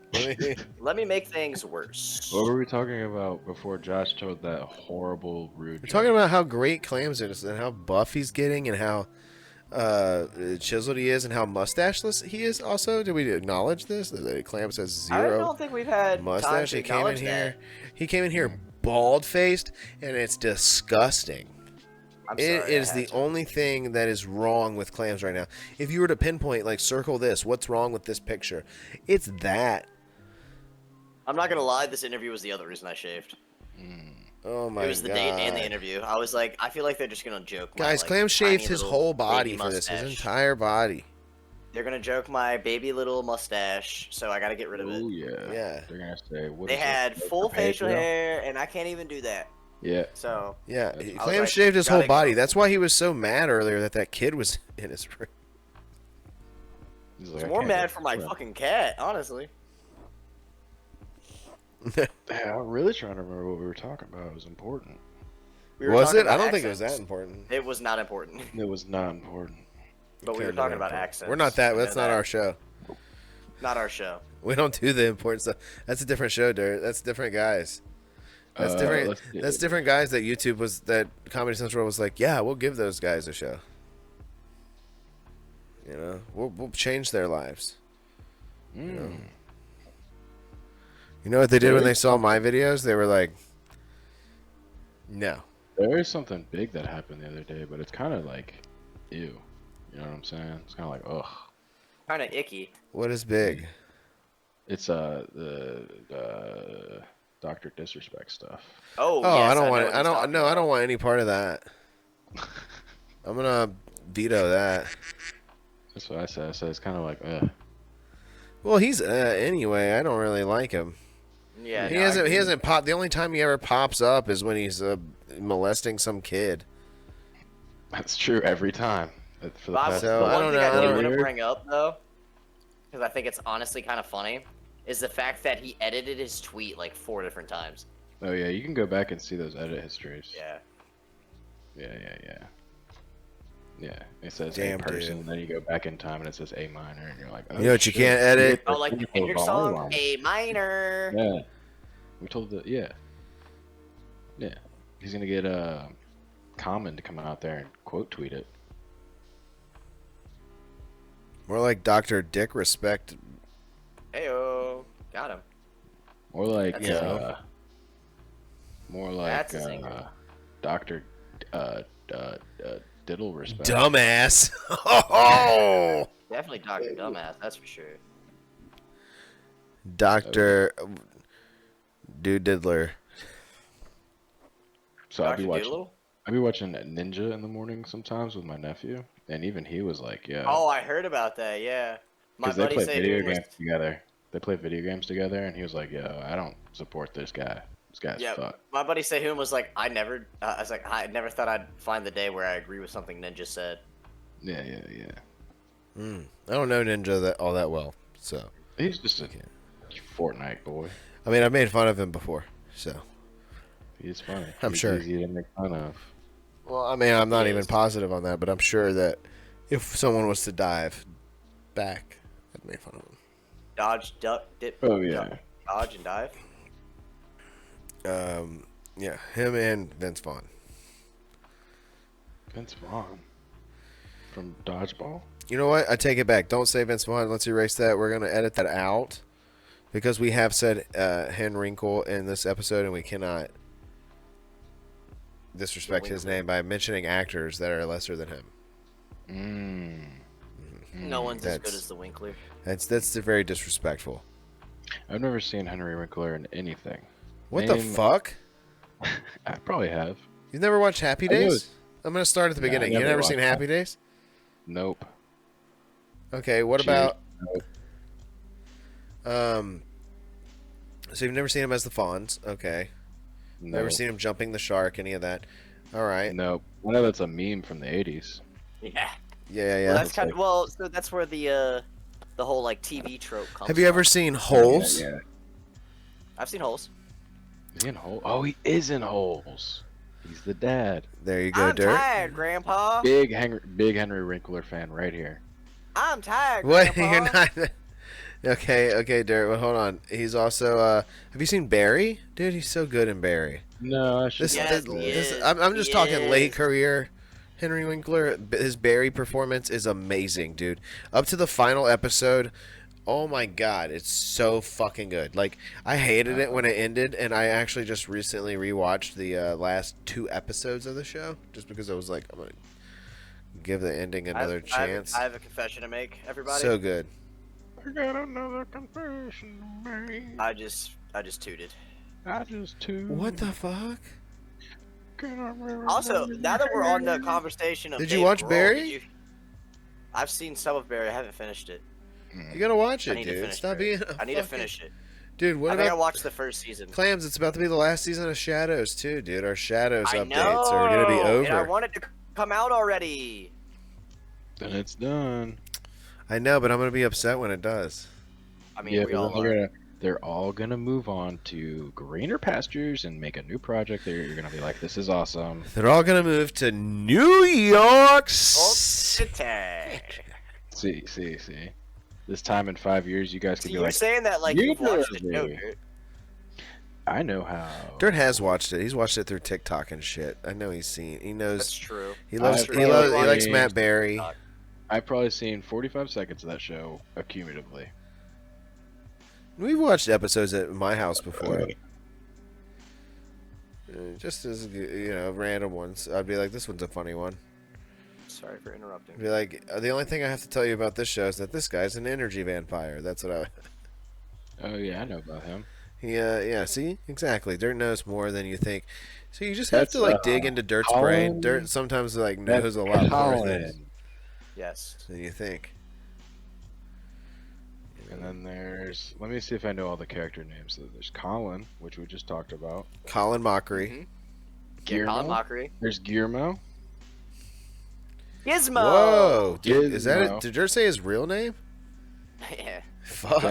Let me make things worse. What were we talking about before Josh told that horrible, rude? We're talking about how great Clams is, and how buff he's getting, and how chiseled he is, and how mustacheless he is. Also, did we acknowledge this? That Clams has I zero don't think we've had time mustache. to He came in acknowledge here. that. He came in here bald faced, and it's disgusting. I'm It sorry, I is had the to. only thing that is wrong with Clams right now. If you were to pinpoint, like, circle this, what's wrong with this picture? It's that. I'm not gonna lie. This interview was the other reason I shaved. Oh my god. It was the date and the interview. I was like, I feel like they're just gonna joke. my, Guys, like, Clam shaved tiny his little whole baby body for this, his mustache. entire body. They're gonna joke my baby little mustache, so I gotta get rid of it. Oh yeah. Yeah. They're gonna say what They is it, had like full a page facial now? hair, and I can't even do that. Yeah. So Yeah, That's- I was Clam like, shaved his gotta whole body. go. That's why he was so mad earlier that kid was in his room. He's I like, was I more can't mad do for my it. fucking cat, honestly. Yeah, I'm really trying to remember what we were talking about. It was important. We were Was talking it? I about don't think it was that accents. important. It was not important, It was not important. but we were Couldn't have talking been about important. accents. We're not that. I know That's not that. our show. Not our show. We don't do the important stuff. That's a different show, Dirt. That's different guys. That's different. let's see. That's different guys that YouTube was. That Comedy Central was like, yeah, we'll give those guys a show. You know, we'll change their lives. Mm. You know what they did when they saw my videos? They were like, no. There is something big that happened the other day, but it's kind of like, ew. You know what I'm saying? It's kind of like, ugh. Kind of icky. What is big? It's the Dr. Disrespect stuff. Oh, Oh, yes, I don't know want what it. I he's don't. talking No, I about. don't want any part of that. I'm gonna veto that. That's what I said. I said it's kind of like, ugh. Well, he's anyway. I don't really like him. Yeah, He no, I hasn't. He agree. hasn't popped. The only time he ever pops up is when he's molesting some kid. That's true every time. For the Bob, past, So, the I one don't thing know, I I do don't- want to bring up though, because I think it's honestly kind of funny, is the fact that he edited his tweet like 4 different times. oh yeah, you can go back and see those edit histories. Yeah. Yeah. It says Damn, A person, dude. and then you go back in time and it says A minor, and you're like, oh, You know what you shit. can't edit? Oh, like the Kendrick song, A minor. Yeah. We told the yeah. He's gonna get Common to come out there and quote tweet it. More like Dr. Dick Respect. Heyo, got him. Or like That's his name. more like That's his name. Doctor Diddle Respect. Dumbass. Oh, Definitely Dr. Dumbass, that's for sure. Dr. Dude Diddler. So I'll be Dr. watching. Doolittle? I'll be watching Ninja in the morning sometimes with my nephew, and even he was like, "Yeah." Oh, I heard about that. Yeah, my Because they buddy play said video he was. games together. They play video games together, and he was like, "Yo, I don't support this guy. This guy's Yeah, fucked." my buddy Sehun was like, I was like, I never thought I'd find the day where I agree with something Ninja said. Yeah. I don't know Ninja all that well, so. He's just a Fortnite boy. I mean, I've made fun of him before, so. He's funny. I'm He's sure. easy to make fun of. Well, I mean, I'm not He even is. positive on that, but I'm sure that if someone was to dive back, I'd make fun of him. Dodge, duck, dip. Oh, yeah. duck, dodge and dive. Yeah, him and Vince Vaughn. Vince Vaughn. From Dodgeball? You know what? I take it back. Don't say Vince Vaughn. Let's erase that. We're going to edit that out because we have said Henrinkle in this episode, and we cannot disrespect his name by mentioning actors that are lesser than him. No one's as good That's- as the Winkler. That's very disrespectful. I've never seen Henry Winkler in anything. What the Name- fuck? I probably have. You've never watched Happy I know Days? I'm going to start at the Nah, I beginning. You never never watched seen Happy Days? Nope. Okay, what Jeez. about Nope. so you've never seen him as the Fonz? Okay. Never Nope. seen him jumping the shark, any of that. All right. Nope. I know that's a meme from the 80s. Yeah. Yeah. Well, that's kind of so that's where the whole like TV trope comes. Have you ever from. seen Holes? Yeah. I've seen Holes. Is he in Holes? Oh, he is in Holes. He's the dad. There you go, I'm Dirt. tired, Grandpa. Big Henry Winkler fan right here. I'm tired, What? Grandpa. You're not. Okay, Dirt. Well, hold on. He's also. Have you seen Barry? Dude, he's so good in Barry. No, I should. This, Yes, this, he this- is. I'm just He talking late is. career. Henry Winkler, his Barry performance is amazing, dude. Up to the final episode, oh my god, it's so fucking good. Like, I hated it when it ended, and I actually just recently rewatched the last 2 episodes of the show, just because I was like, I'm gonna give the ending another chance. I have a confession to make, everybody. So good. I got another confession to make. I just tooted. I just too. What the fuck? Also, now that we're on the conversation of Did you Dave watch Grohl, Barry? I've seen some of Barry. I haven't finished it. You gotta watch I it, need to dude. finish Stop Barry. being. I need to finish it. Dude, what I think I about watched the first season. Clams? It's about to be the last season of Shadows too, dude. Our Shadows I updates know, are gonna be over. and I want it to come out already. Then it's done. I know, but I'm gonna be upset when it does. I mean, Yeah, we but all then are. they're all gonna move on to greener pastures and make a new project. You're gonna be like, this is awesome. They're all gonna move to New York Old City. City. See. This time in 5 years, you guys So could be you're like, saying that like "You you've watched the do." show, Dirt. I know how. Dirt has watched it. He's watched it through TikTok and shit. I know he's seen. He knows. That's true. He loves. I've He loves. He probably likes Matt watched Berry. I've probably seen 45 seconds of that show accumulatively. We've watched episodes at my house before. Just as random ones. I'd be like, this one's a funny one. Sorry for interrupting. I'd be like, the only thing I have to tell you about this show is that this guy's an energy vampire. That's what I. Oh yeah, I know about him. Yeah. See, exactly. Dirt knows more than you think. So you just have That's, to like dig into Dirt's brain. Colin- Dirt sometimes like That's knows a lot more Colin. Yes. than you think. And then there's, let me see if I know all the character names. So there's Colin, which we just talked about. Colin Mockery. Mhm. Guillermo. Colin Mockery. There's Guillermo. Gizmo. Whoa, dude, is that Gizmo. it? Did Dirt say his real name? Yeah. Fuck.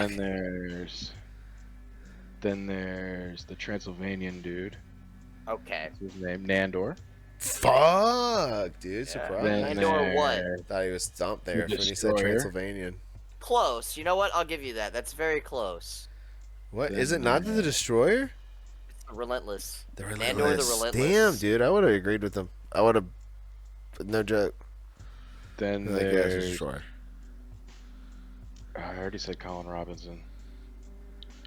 Then there's the Transylvanian dude. Okay. What's his name? Nandor. Fuck, dude. Surprise. Then Nandor what? there's Thought he was stumped The there when he said Destroyer. Transylvanian. Close. You know what? I'll give you that. That's very close. What Then is it? Not the Destroyer? Relentless. The Nandor Relentless. the Relentless. Damn, dude. I would have agreed with him. I would have. No joke. Then I think that's there's. Destroyer. I already said Colin Robinson.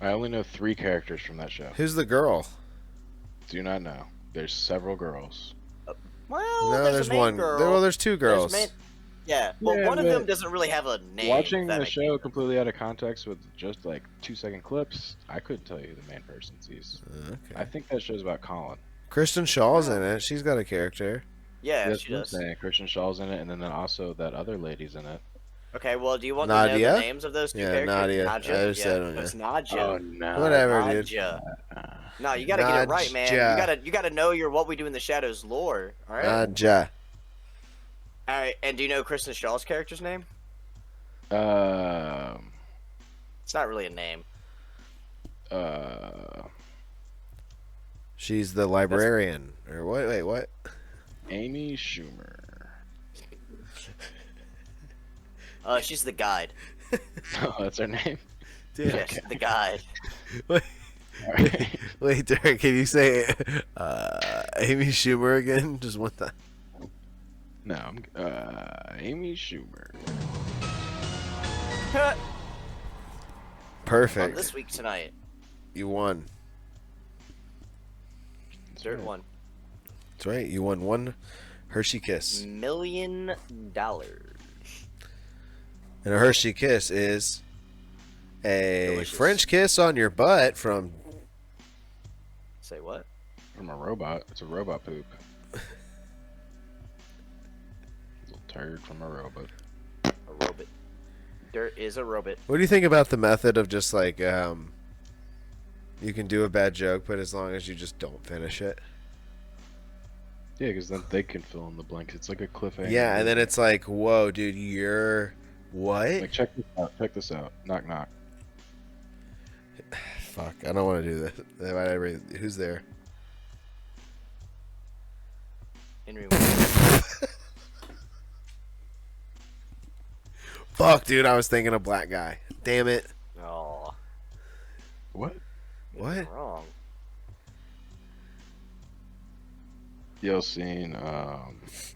I only know 3 characters from that show. Who's the girl? Do not know. There's several girls. Well, No, there's a main one. Girl. Well, there's 2 girls. Yeah. Well, Yeah, one of but them doesn't really have a name. Watching if that the makes show sense. completely out of context with just like 2-second clips, I couldn't tell you who the main person sees. Okay. I think that show's about Colin. Kristen Shaw's in it. She's got a character. Yeah, That's she what I'm does. saying. Christian Shaw's in it, and then also that other lady's in it. Okay, well, do you want to know Nadia? the names of those 2 Yeah, characters? Nadia. I just said it, It's yeah. Nadja. Oh no! Whatever, dude. Nadja. No, you gotta get it right, man. Nadja. You gotta know your What We Do in the Shadows lore. All right. Nadja. All right. And do you know Kristen Shaw's character's name? Um, It's not really a name. She's the librarian. Or what? Wait, what? Amy Schumer. She's the guide. Oh, that's her name. Dude, Yes, the guide. wait, Alright. wait, Derek, can you say Amy Schumer again? Just one time. No, I'm Amy Schumer. On Perfect. this week tonight, You won. Dirt won That's right. You won one Hershey Kiss. $1 million. And a Hershey Kiss is a Delicious. French kiss on your butt from. Say what? From a robot. It's a robot poop. Little turd from a robot. A robot. Dirt is a robot. What do you think about the method of just like you can do a bad joke, but as long as you just don't finish it? Yeah, because then they can fill in the blanks. It's like a cliffhanger. Yeah, and then it's like, whoa, dude, you're what? like, check this out. Check this out. Knock knock. Fuck, I don't want to do this. Who's there? Henry. Fuck, dude, I was thinking a black guy. Damn it. Oh, What? What? wrong. Y'all seen what's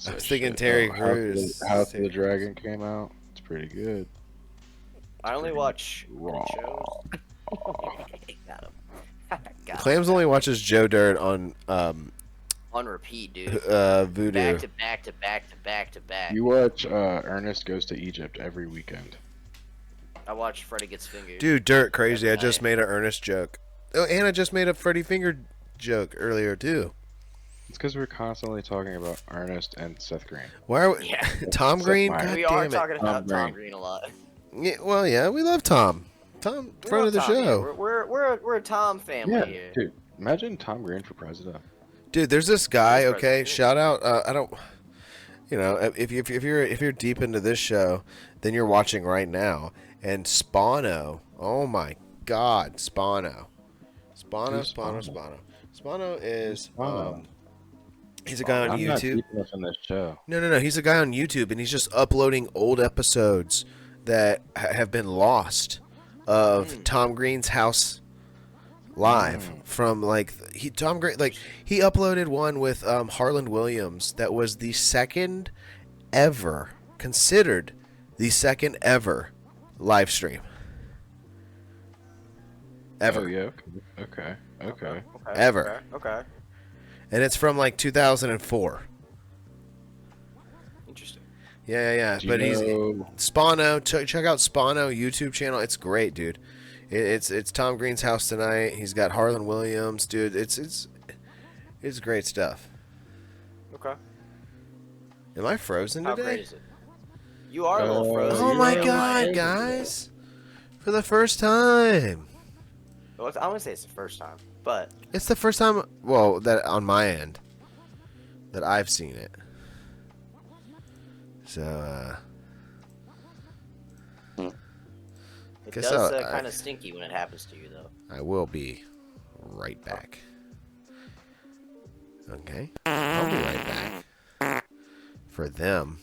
I that was thinking shit? Terry House Crews. House of the Dragon came out. It's pretty good. I only watch Raw. shows. Got him. Got him. Clams only watches Joe Dirt on On repeat, dude. Voodoo. Back to back to back to back to back. You watch Ernest Goes to Egypt every weekend. I watch Freddy Gets Fingered. Dude, Dirt crazy. I Every just night. made an Ernest joke. Oh, and I just made a Freddy Finger joke earlier too. It's because we're constantly talking about Ernest and Seth Green. Why are we... Yeah. Tom Green? Seth God We are damn it. talking about Tom Tom Green a lot. Yeah, well, yeah, we love Tom. Tom, We friend of love the Tom, yeah. show. We're a Tom family Yeah, here. dude. Imagine Tom Green for president. Dude, there's this guy. Vice Okay, president. shout out. I don't. You know, if you're deep into this show, then you're watching right now. And Spano. Oh my God, Spano. Who's Spano? Spano is Spano? he's a guy on I'm not YouTube. deep enough in this show. No. He's a guy on YouTube, and he's just uploading old episodes that have been lost of Tom Green's House Live from like Tom Green. Like he uploaded one with Harland Williams that was the second ever considered the second ever live stream ever. Oh yeah. Okay. Ever. Okay. And it's from like 2004. Interesting. Yeah. Do But you he's know- Spano. Check out Spano YouTube channel. It's great, dude. It's Tom Green's house tonight. He's got Harlan Williams, dude. It's great stuff. Okay. Am I frozen How today? great is it? You are a little frozen. Oh you my are God, frozen. guys! For the first time. Well, I wouldn't say it's the first time, but It's the first time. Well, that on my end that I've seen it. So it Guess does I'll- kind of stinky when it happens to you, though. I will be right back. Okay, I'll be right back. For them.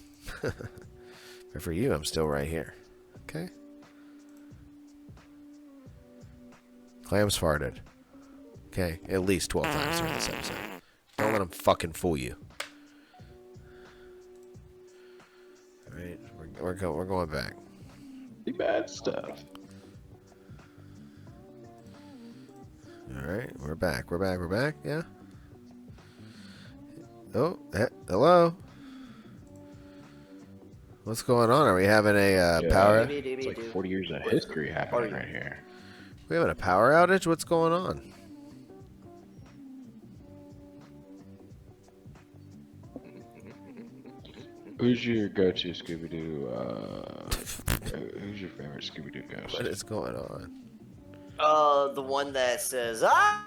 But for you, I'm still right here. Okay. Clams farted. Okay, at least 12 times during this episode. Don't let them fucking fool you. All right, we're going back. The bad stuff. All right, we're back. We're back. Yeah. Oh, hello. What's going on? Are we having a Yeah. power? It's like 40 years of history happening right here. We having a power outage? What's going on? Who's your go-to Scooby-Doo? Who's your favorite Scooby-Doo ghost? What is going on? The one that says, ah!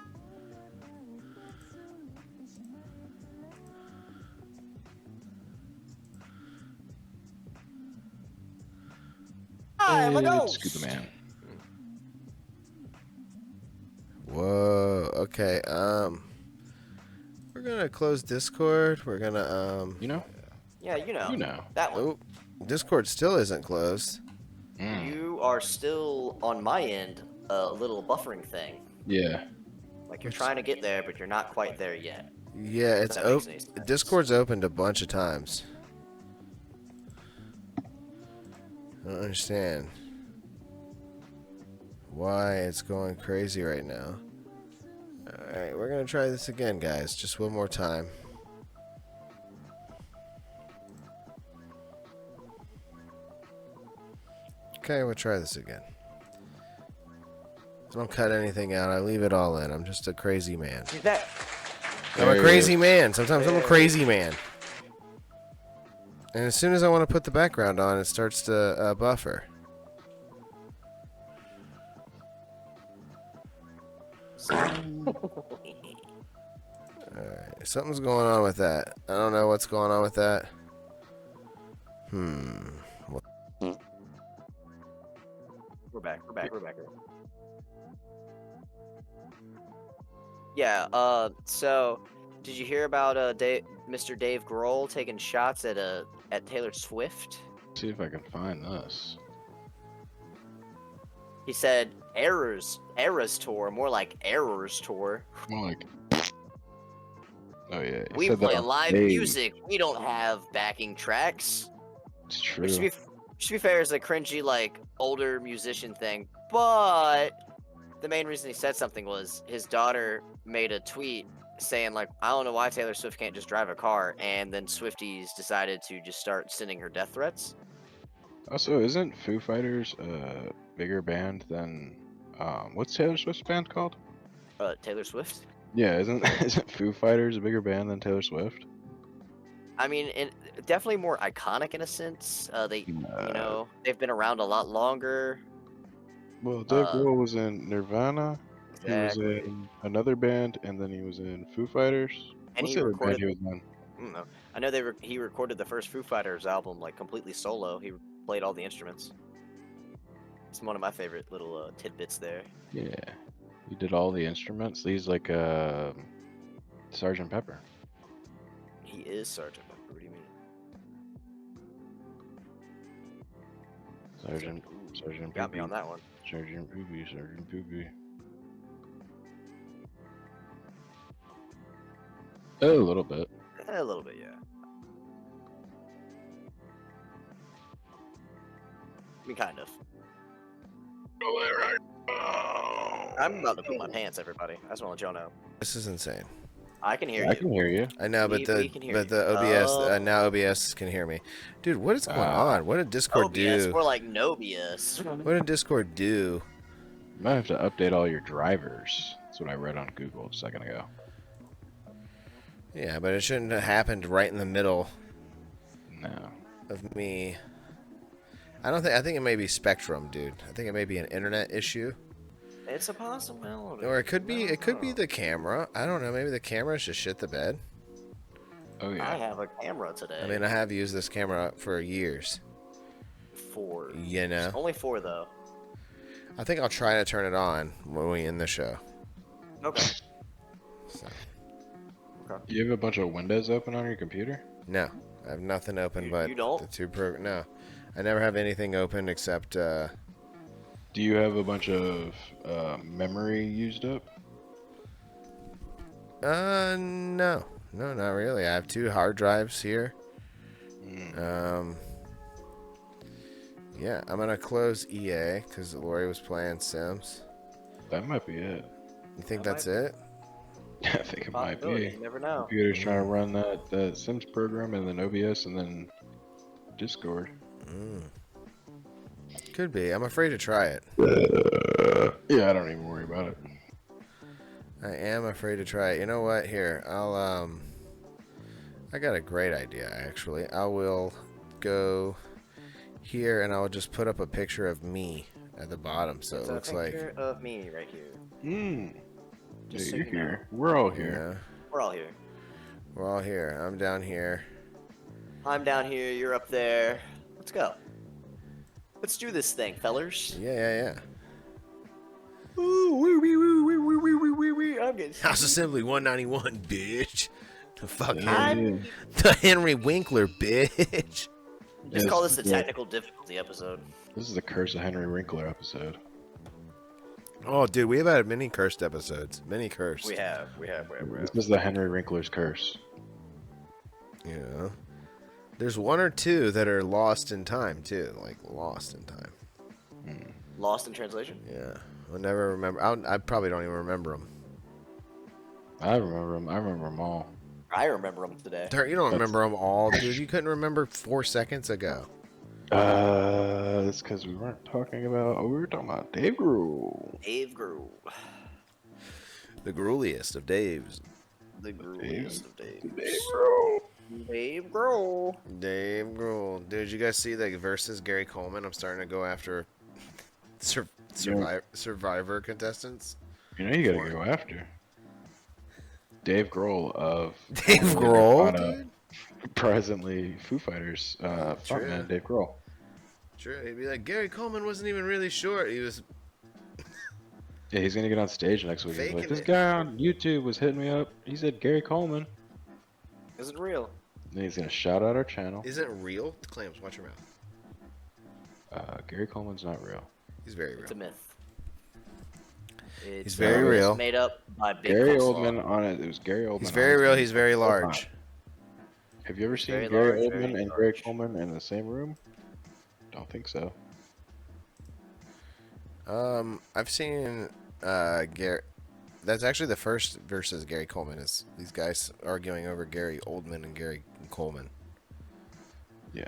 I'm a It's ghost. Scuba Man. Okay. We're gonna close Discord. We're gonna You know? Yeah, you know. You know. That one. Oh, Discord still isn't closed. You are still on my end a little buffering thing. Yeah. Like you're trying to get there, but you're not quite there yet. Yeah, If it's that makes open. any sense. Discord's opened a bunch of times. I don't understand why it's going crazy right now. Alright, we're gonna try this again, guys. Just one more time. Okay, we'll try this again. I don't cut anything out. I leave it all in. I'm just a crazy man. That I'm a crazy man. Sometimes I'm a crazy man. And as soon as I want to put the background on, it starts to buffer. Alright, something's going on with that. I don't know what's going on with that. We're back. Yeah, so did you hear about Mr. Dave Grohl taking shots at Taylor Swift? See if I can find this. He said Eras Tour, more like Errors Tour. More like. Oh yeah. he We said that play on live stage. music. We don't have backing tracks. It's true. Which to be fair is a cringy, like, older musician thing. But the main reason he said something was his daughter made a tweet saying, like, I don't know why Taylor Swift can't just drive a car. And then Swifties decided to just start sending her death threats. Also, isn't Foo Fighters a bigger band than what's Taylor Swift's band called? Taylor Swift? Yeah, isn't Foo Fighters a bigger band than Taylor Swift? I mean, definitely more iconic in a sense. You know, they've been around a lot longer. Well, Dave Grohl was in Nirvana. Exactly. He was in another band, and then he was in Foo Fighters. And What's he the other band recorded. he was in? I don't know. I know he recorded the first Foo Fighters album like completely solo. He played all the instruments. It's one of my favorite little tidbits there. Yeah, he did all the instruments. He's like Sergeant Pepper. He is Sergeant Pepper. What do you mean? Sergeant Got me Poopy. on that one. Sergeant Poopy. A little bit. A little bit, yeah. I mean, kind of. I'm about to poop my pants, everybody. I just want to let y'all know. This is insane. I can hear I you. can hear you. I know, We but can hear the you. OBS Oh. now OBS can hear me. Dude, what is going on? What did Discord OBS, do? more like Nobius. What did Discord do? You might have to update all your drivers. That's what I read on Google a second ago. Yeah, but it shouldn't have happened right in the middle No. of me. I think it may be Spectrum, dude. I think it may be an internet issue. It's a possibility. Or it could be the camera. I don't know, maybe the camera's just shit the bed. Oh I yeah. have a camera today. I mean, I have used this camera for years. 4. You know. Only 4 though. I think I'll try to turn it on when we end the show. Okay. So, You have a bunch of windows open on your computer? no, I have nothing open but you don't? the two No, I never have anything open except. Do you have a bunch of memory used up? No, not really. I have 2 hard drives here. Yeah, I'm gonna close EA because Lori was playing Sims. That might be it. You think That that's might it? I think it might Possibility, be. You never know. Computer's trying to run that Sims program and then OBS and then Discord. Could be. I'm afraid to try it. Yeah, I don't even worry about it. I am afraid to try it. You know what? Here, I got a great idea actually. I will go here and I'll just put up a picture of me at the bottom, so It's it looks a like. picture of me right here. Yeah, Just so you're you know. here. We're all here. Yeah, We're all here. we're all here. I'm down here. I'm down here. You're up there. Let's go. Let's do this thing, fellers. Yeah. I'm getting House Assembly 191, bitch. The fucking Yeah. the Henry Winkler, bitch. Just call this the Yeah. technical difficulty episode. This is the Curse of Henry Winkler episode. Oh, dude, we have had many cursed episodes. Many cursed. We have. This is the Henry Winkler's curse. Yeah. There's one or two that are lost in time too, like lost in time. Lost in translation? Yeah, I'll never remember. I probably don't even remember them. I remember him. I remember them all. I remember them today. Dirt, you don't remember them all, dude. You couldn't remember 4 seconds ago. That's because we weren't talking about. Oh, we were talking about Dave Grohl. Dave Grohl. The Grohliest of Daves. The Grohliest of Dave. Dave Grohl. Dave Grohl. Dave Grohl. Dude, you guys see the versus Gary Coleman? I'm starting to go after Survivor contestants. You know you gotta go after Dave Grohl of Dave Grohl, Nirvana, dude? presently Foo Fighters True. frontman Dave Grohl. True. He'd be like, Gary Coleman wasn't even really short. He was. Yeah, he's gonna get on stage next week. He's like, Faking this it. guy on YouTube was hitting me up. He said Gary Coleman. Is it real? And he's gonna shout out our channel. Is it real? Clams, watch your mouth. Gary Coleman's not real. He's very real. It's a myth. It's He's very a myth real. Made up by Big Gary Coleslaw. Oldman on it. It was Gary Oldman. He's on very his real. name He's the very whole large. time. Have you ever seen Very Gary large, Oldman very and Gary large. Coleman in the same room? Don't think so. I've seen Gary. That's actually the first versus Gary Coleman. Is these guys arguing over Gary Oldman and Gary Coleman? Yeah.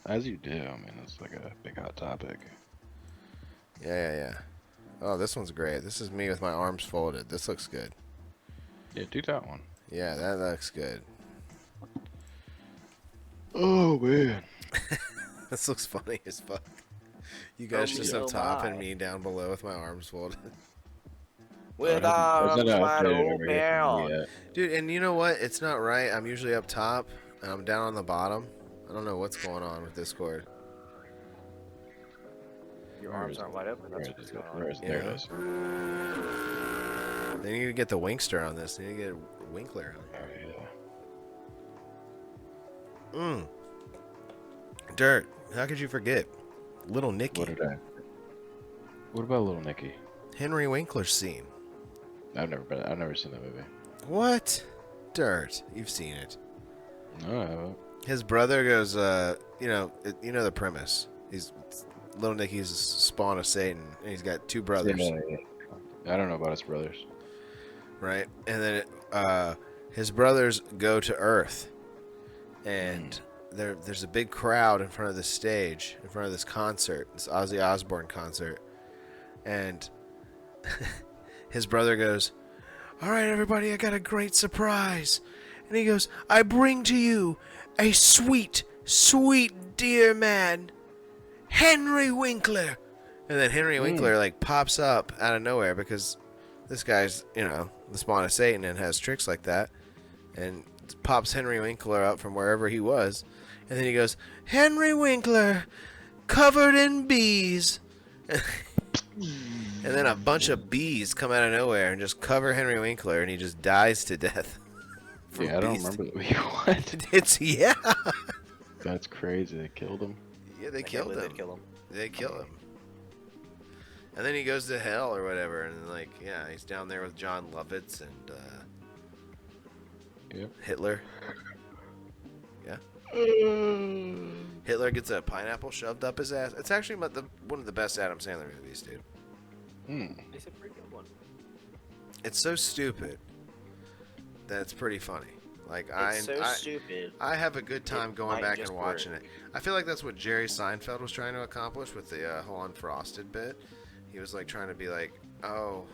As you do. I mean, it's like a big hot topic. Yeah. Oh, this one's great. This is me with my arms folded. This looks good. Yeah, do that one. Yeah, that looks good. Oh man. This looks funny as fuck. You guys just up top and me down below with my arms folded. With Hasn't arms wide updated over here for me open. yet. Dude, and you know what? It's not right. I'm usually up top, and I'm down on the bottom. I don't know what's going on with Discord. Your arms aren't wide open. That's what's going on. There it Yeah. is. They need to get the Winkster on this. They need to get Winkler on Oh, yeah. Dirt, how could you forget? Little Nicky. What about Little Nicky? Henry Winkler's scene. I've never seen that movie. What? Dirt, you've seen it. No, I haven't. His brother goes, you know the premise. Little Nicky's a spawn of Satan, and he's got 2 brothers. Yeah. I don't know about his brothers. Right? And then his brothers go to Earth, and there's a big crowd in front of the stage, in front of this concert, this Ozzy Osbourne concert, and his brother goes, "All right, everybody, I got a great surprise," and he goes, "I bring to you a sweet, sweet dear man, Henry Winkler," and then Henry Winkler like pops up out of nowhere because this guy's, the spawn of Satan and has tricks like that, and pops Henry Winkler up from wherever he was, and then he goes, "Henry Winkler, covered in bees," and then a bunch of bees come out of nowhere and just cover Henry Winkler, and he just dies to death. from Yeah, I don't bees. remember the movie. What? Yeah, That's crazy. They killed him. they killed him. Kill him. They kill him. And then he goes to hell or whatever, and he's down there with John Lovitz and Yep. Hitler. Yeah. Hitler gets a pineapple shoved up his ass. It's actually one of the best Adam Sandler movies, dude. It's a pretty good one. It's so stupid that it's pretty funny. Like It's so stupid. I have a good time It going might back just and watching work. it. I feel like that's what Jerry Seinfeld was trying to accomplish with the whole unfrosted bit. He was like trying to be like, oh,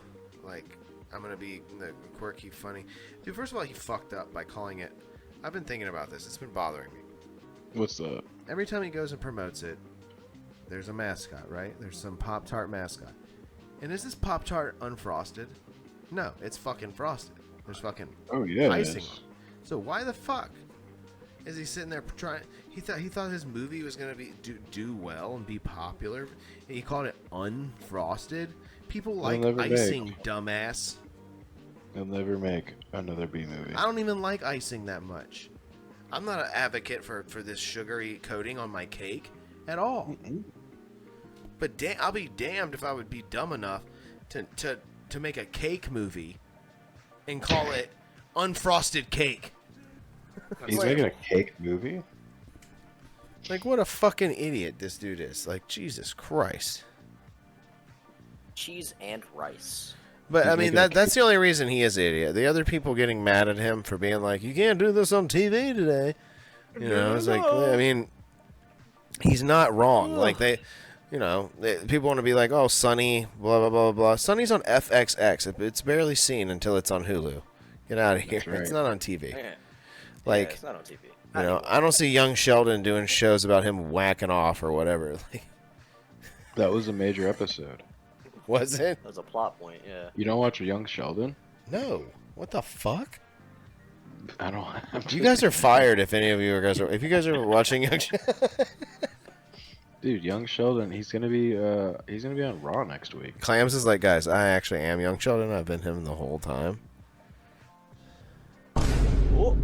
like I'm gonna be the quirky, funny. Dude, first of all, he fucked up by calling it. I've been thinking about this. It's been bothering me. What's that? Every time he goes and promotes it, there's a mascot, right? There's some Pop-Tart mascot. And is this Pop-Tart unfrosted? No, it's fucking frosted. There's fucking Oh yeah. it icing is. on it. So why the fuck is he sitting there trying? He thought his movie was gonna be do well and be popular, and he called it unfrosted People They'll like never icing, dumbass. They'll never make another B movie. I don't even like icing that much. I'm not an advocate for this sugary coating on my cake at all. But I'll be damned if I would be dumb enough to make a cake movie and call it Unfrosted Cake. He's making a cake movie? Like, what a fucking idiot this dude is. Like, Jesus Christ. Cheese and rice. But, He's I mean, making a that's the only reason he is an idiot. The other people getting mad at him for being like, you can't do this on TV today. You know, it's like, I mean, he's not wrong. Like, people want to be like, oh, Sunny, blah, blah, blah, blah. Sunny's on FXX. It's barely seen until it's on Hulu. Get out of here. Right. It's not on TV. Yeah. Like, Yeah, it's not on TV. you know, I don't see young Sheldon doing shows about him whacking off or whatever. Like, That was a major episode. was it? That was a plot point, yeah. You don't watch Young Sheldon? No. What the fuck? I don't. You guys are fired if any of you guys are. If you guys are watching Young Sheldon. Dude, Young Sheldon, he's gonna be on Raw next week. Clams is like, guys, I actually am Young Sheldon. I've been him the whole time. Oh.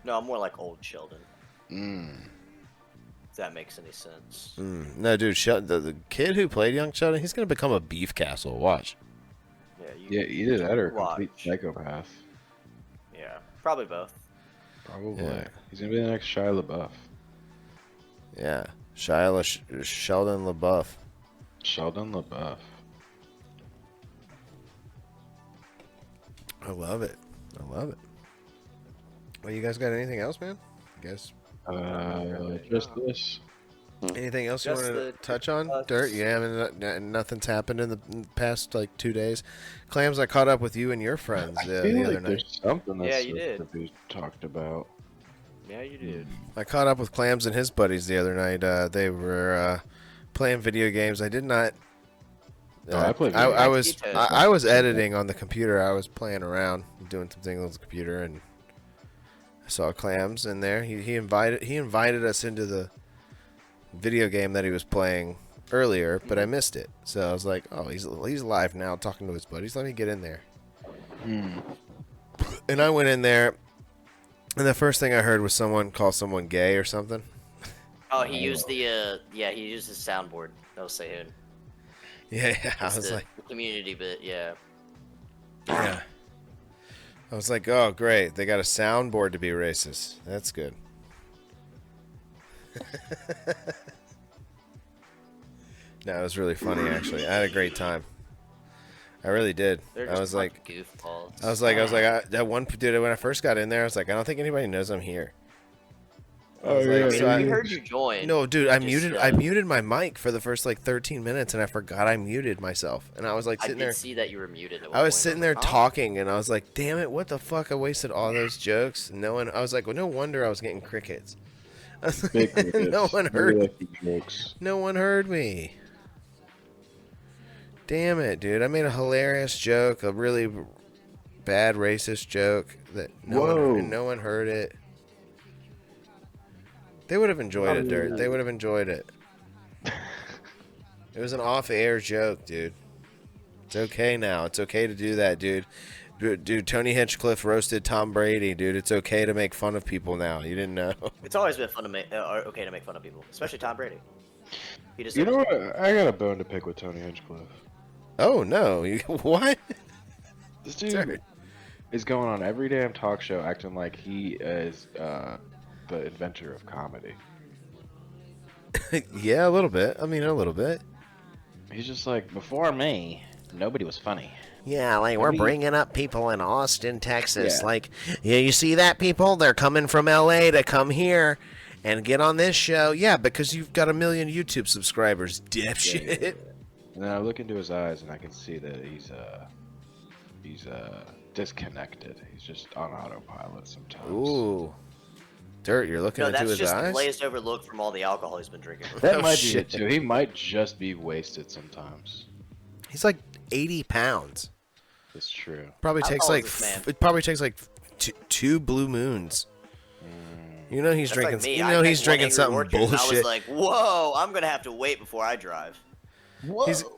No, I'm more like old Sheldon. If that makes any sense. No, dude, the kid who played Young Sheldon, he's gonna become a beef castle. Watch. Yeah, either that or a complete watch. psychopath. Yeah, probably both. Probably. Yeah. He's gonna be the next Shia LaBeouf. Yeah, Sheldon LaBeouf. Sheldon LaBeouf. I love it. I love it. Well, you guys got anything else, man? Guys, Just this. anything else you Just want to the touch on? cuts. Dirt? You haven't. Nothing's happened in the past like 2 days. Clams, I caught up with you and your friends I the feel other like night. there's something that's Yeah, you did. supposed to be talked about. Yeah, you did. I caught up with Clams and his buddies the other night. They were playing video games. I did not. Oh, I played video I games. was I was editing on the computer. I was playing around, doing some things on the computer, and I saw Clams in there. He invited us into the video game that he was playing earlier, but I missed it. So I was like, oh, he's live now, talking to his buddies. Let me get in there. And I went in there, and the first thing I heard was someone call someone gay or something. Oh, he used the he used his soundboard. That was saying. Yeah, I It's was the like, community bit, yeah. yeah. I was like, oh, great. They got a soundboard to be racist. That's good. No, it was really funny, actually. I had a great time. I really did. They're I just was like, goofballs. I was like, that one dude, when I first got in there, I was like, I don't think anybody knows I'm here. Oh, was yeah. like, I mean, so we heard you join. No, dude, I Just, muted my mic for the first like 13 minutes, and I forgot I muted myself, and I was like I sitting did there. see that you were muted. At one I was point. sitting there "Oh." talking, and I was like, damn it, what the fuck? I wasted all those jokes. No one. I was like, well, no wonder I was getting crickets. Big crickets. No one Maybe heard. like the jokes. No one heard me. Damn it, dude! I made a hilarious joke, a really bad racist joke that no one heard it. They would have enjoyed it, Dirt. They would have enjoyed it. It was an off-air joke, dude. It's okay now. It's okay to do that, dude. Dude, Tony Hinchcliffe roasted Tom Brady, dude. It's okay to make fun of people now. You didn't know. It's always been fun to make okay to make fun of people, especially Tom Brady. He You deserves know it. what? I got a bone to pick with Tony Hinchcliffe. Oh, no. What? This dude Dirt. is going on every damn talk show acting like he is the inventor of comedy. Yeah, a little bit. I mean, a little bit. He's just like, before me, nobody was funny. Yeah, like we're bringing up people in Austin, Texas. Yeah. Like, yeah, you see that, people? They're coming from LA to come here and get on this show. Yeah, because you've got 1 million YouTube subscribers, dipshit. Yeah. And then I look into his eyes and I can see that he's disconnected. He's just on autopilot sometimes. Ooh. Dirt, you're looking No, into that's his just the eyes? glazed over look from all the alcohol he's been drinking. That Oh, might be shit. it too. He might just be wasted sometimes. He's like 80 pounds. It's true. Probably How takes tall like is this man? it probably takes like two blue moons. You know he's That's drinking. like me. You I know met he's one drinking Angry something Orchard, and I bullshit. was like, whoa, I'm gonna have to wait before I drive.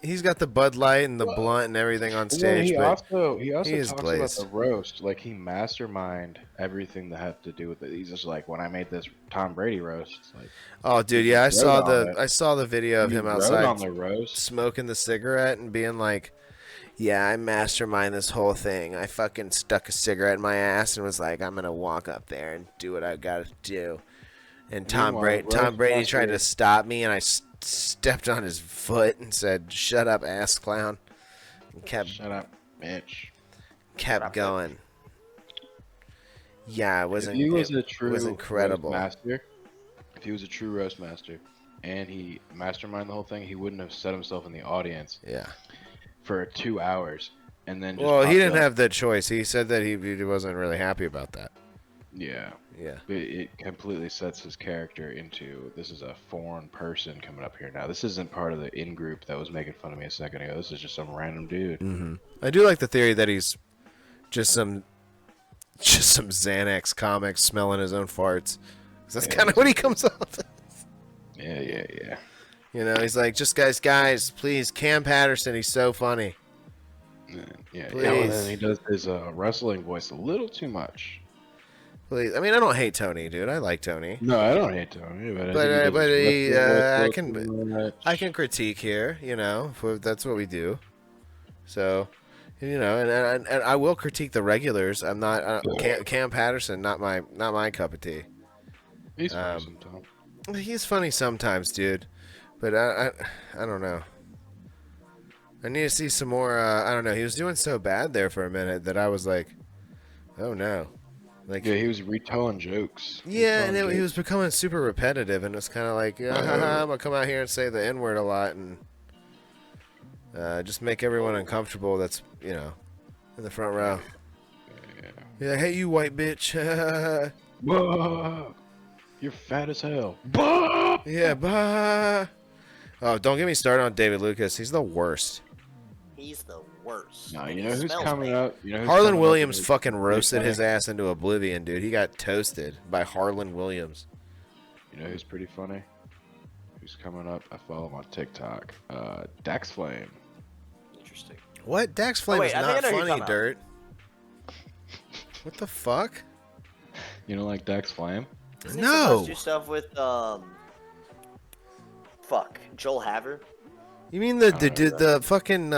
He's got the Bud Light and the blunt and everything on And then stage, he but also he is talks glazed. about the roast, like he mastermind everything that had to do with it. He's just like, when I made this Tom Brady roast, it's like, Oh, dude, he yeah, I just wrote saw on it. I saw the video of He him wrote outside on the roast. smoking the cigarette and being like, "Yeah, I mastermind this whole thing. I fucking stuck a cigarette in my ass and was like, I'm gonna walk up there and do what I gotta do." And Tom Meanwhile, Brady tried to Roastmaster- stop me, and I stepped on his foot and said, "Shut up, ass clown," and Shut up, bitch. kept going. Yeah, it If he was a it true was incredible. roastmaster, if he was a true roastmaster, and he masterminded the whole thing, he wouldn't have set himself in the audience Yeah. for 2 hours, and then just Well, he popped didn't up. have the choice. He said that he wasn't really happy about that. Yeah. Yeah. It completely sets his character into, this is a foreign person coming up here now. This isn't part of the in-group that was making fun of me a second ago. This is just some random dude. Mm-hmm. I do like the theory that he's just some Xanax comic smelling his own farts. 'Cause that's kind of what he comes off. Yeah. You know, he's like, just guys, please, Cam Patterson, he's so funny. Yeah, Please. and then he does his wrestling voice a little too much. Please, I mean, I don't hate Tony, dude. I like Tony, No, I don't hate Tony, but I can critique here. You know, that's what we do. So, you know, and I will critique the regulars. I'm not Cam Patterson, not my cup of tea. He's funny sometimes. He's funny sometimes, dude, but I don't know. I need to see some more. I don't know. He was doing so bad there for a minute that I was like, oh no. Like, Yeah, he was retelling jokes. Yeah, and he was becoming super repetitive, and it's kind of like, I'm gonna come out here and say the N word a lot and just make everyone uncomfortable. That's in the front row. Yeah, hey you white bitch. Whoa, you're fat as hell. Yeah, bah. Oh, don't get me started on David Lucas. He's the worst. He's the worst. No, and you he know who's smells coming bad. up? You know who's Harlan coming Williams up fucking with roasted pretty his funny? ass into oblivion, dude. He got toasted by Harlan Williams. You know who's pretty funny? Who's coming up? I follow him on TikTok. Dax Flame. Interesting. What? Dax Flame wait, is I think I not know who you're funny, talking Dirt. What the fuck? You don't like Dax Flame? Doesn't he No. sometimes do stuff with Joel Haver? You mean the fucking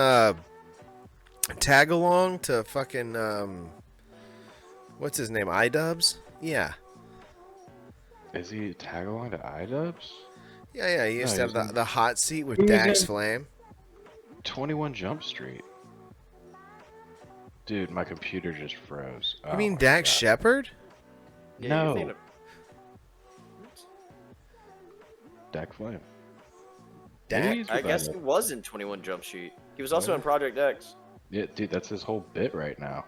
tag along to fucking what's his name? iDubbbz? Yeah. Is he tag along to iDubbbz? Yeah, he used to he have was the hot seat with he was Dax in- Flame. 21 Jump Street. Dude, my computer just froze. You mean Dax Shepard? Yeah, No. you're thinking of- Dax Flame. Dax? Maybe he's I with guess he iDubbbz. was in 21 Jump Street. He was also in Project X. Yeah, dude, that's his whole bit right now.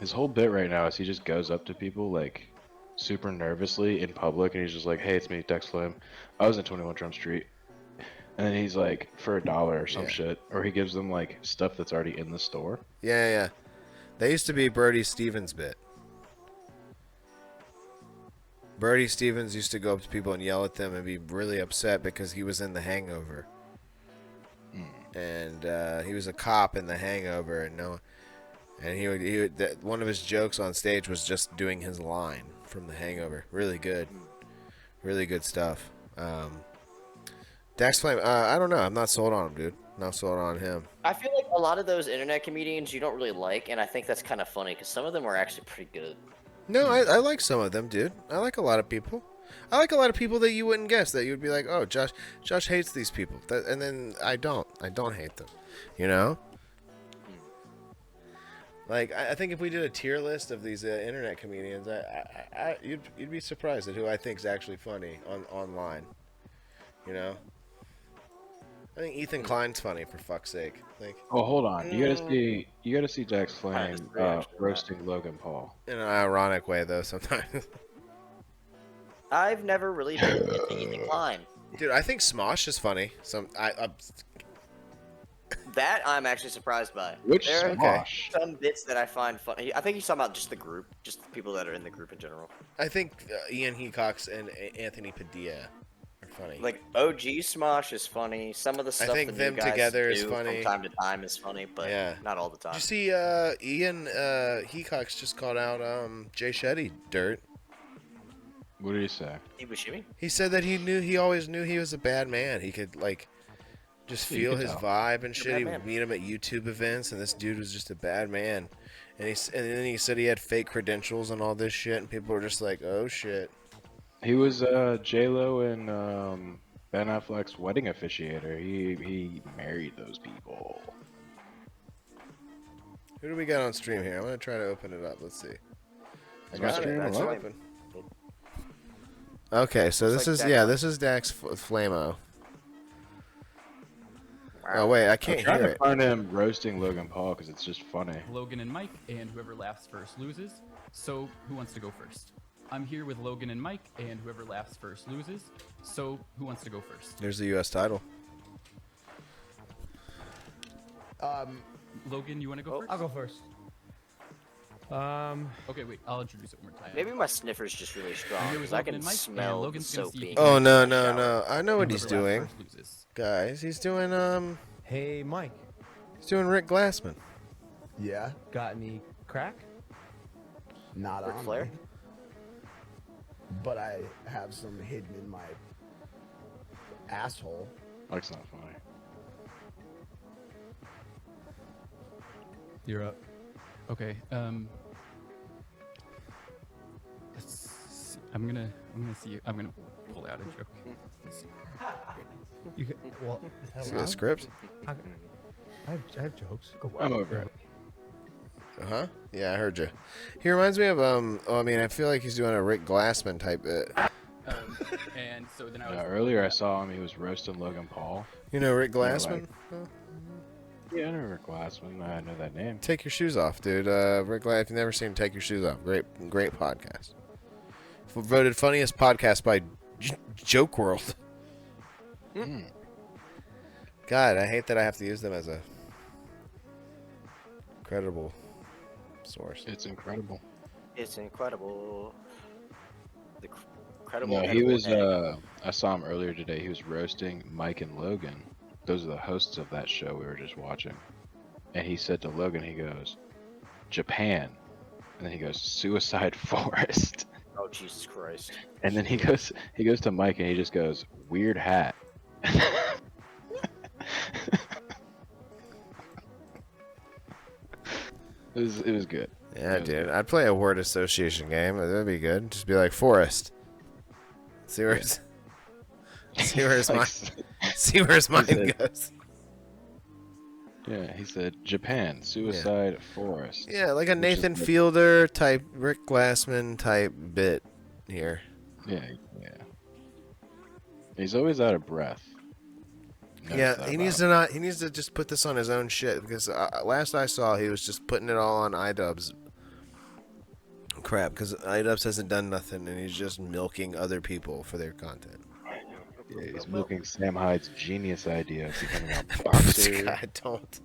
His whole bit right now is he just goes up to people like super nervously in public and he's just like, "Hey, it's me, Dex Flame. I was in 21 Jump Street." And then he's like, for $1 or some shit, or he gives them like stuff that's already in the store. Yeah. That used to be Brody Stevens' bit. Brody Stevens used to go up to people and yell at them and be really upset because he was in The Hangover. And he was a cop in The Hangover, and he would one of his jokes on stage was just doing his line from The Hangover. Really good stuff. Dax Flame, I don't know. I'm not sold on him, dude. Not sold on him. I feel like a lot of those internet comedians you don't really like, and I think that's kind of funny because some of them are actually pretty good. No, I like some of them, dude. I like a lot of people. I like a lot of people that you wouldn't guess, that you would be like, oh, Josh hates these people. And then I don't hate them, you know? Like, I think if we did a tier list of these internet comedians, you'd be surprised at who I think is actually funny online, you know? I think Ethan Klein's funny, for fuck's sake. Like, Oh, hold on. You gotta see Dax Flame Nice reaction to that. roasting Logan Paul. in an ironic way, though, sometimes. I've never really been into Ethan Klein. Dude, I think Smosh is funny. That I'm actually surprised by. Which There are Smosh? some bits that I find funny. I think he's talking about just the group, just the people that are in the group in general. I think Ian Hecox and Anthony Padilla are funny. Like OG Smosh is funny. Some of the stuff think the them new guys together do is funny. from time to time is funny, but Yeah. not all the time. Did you see Ian Hecox just called out Jay Shetty dirt? What did he say? Ibushimi? He said that he always knew he was a bad man. He could like just Yeah, you feel could his tell. vibe and He's a shit. bad He man. would meet him at YouTube events, and this dude was just a bad man. And then he said he had fake credentials and all this shit, and people were just like, "Oh shit." He was J-Lo and Ben Affleck's wedding officiator. He married those people. Who do we got on stream here? I'm gonna try to open it up. Let's see. I Is got my it. stream That's up? open. Okay, so Looks this like is Dax. this is Dax Flamo. Oh wait, I I'm can't trying hear to it. find him roasting Logan Paul because it's just funny. Logan and Mike, and whoever laughs first loses. So, who wants to go first? I'm here with Logan and Mike, and whoever laughs first loses. So, who wants to go first? There's the U.S. title. Logan, you want to go first? I'll go first. Okay, wait. I'll introduce it one more time. Maybe my sniffer's just really strong Here with because I Logan can and Mike, and smell the Logan's gonna soap see being if Oh in no the no shower. no! I know what he's Whoever laughs doing, first loses. guys. He's doing Hey, Mike. Rick Glassman. Yeah. Got any crack? Not Ric on Flair? me. But I have some hidden in my asshole. That's not funny. You're up. Okay. Let's see. I'm gonna see. I'm gonna pull out a joke. Let's see. You can, well, See the script? I have jokes. Go I'm over it. Uh-huh. Yeah, I heard you. He reminds me of I feel like he's doing a Rick Glassman type bit. And so then I was. Earlier I saw him. He was roasting Logan Paul. You know Rick Yeah, Glassman? Yeah, I know Rick Glassman. I know that name. Take Your Shoes Off, dude. Rick Glass, if you've never seen Take Your Shoes Off, great podcast. Voted funniest podcast by Joke World. God, I hate that I have to use them as a credible source. It's incredible. It's incredible. The incredible. No, he edible was. egg. I saw him earlier today. He was roasting Mike and Logan. Those are the hosts of that show we were just watching. And he said to Logan, he goes, Japan. And then he goes, Suicide Forest. Oh Jesus Christ! And then he goes to Mike and he just goes, weird hat. It was good. Yeah, dude. I'd play a word association game. That'd be good. Just be like Forest. See where his mind goes. Yeah, he said Japan, Suicide Forest. Yeah, like a Which is Nathan like- Fielder type, Rick Glassman type bit here. Yeah. He's always out of breath. Notice Yeah, that he about needs him. to not. He needs to just put this on his own shit because last I saw, he was just putting it all on iDubbbz. Crap, because iDubbbz hasn't done nothing, and he's just milking other people for their content. Yeah, he's milking Sam Hyde's genius idea of becoming a boxer. God, don't.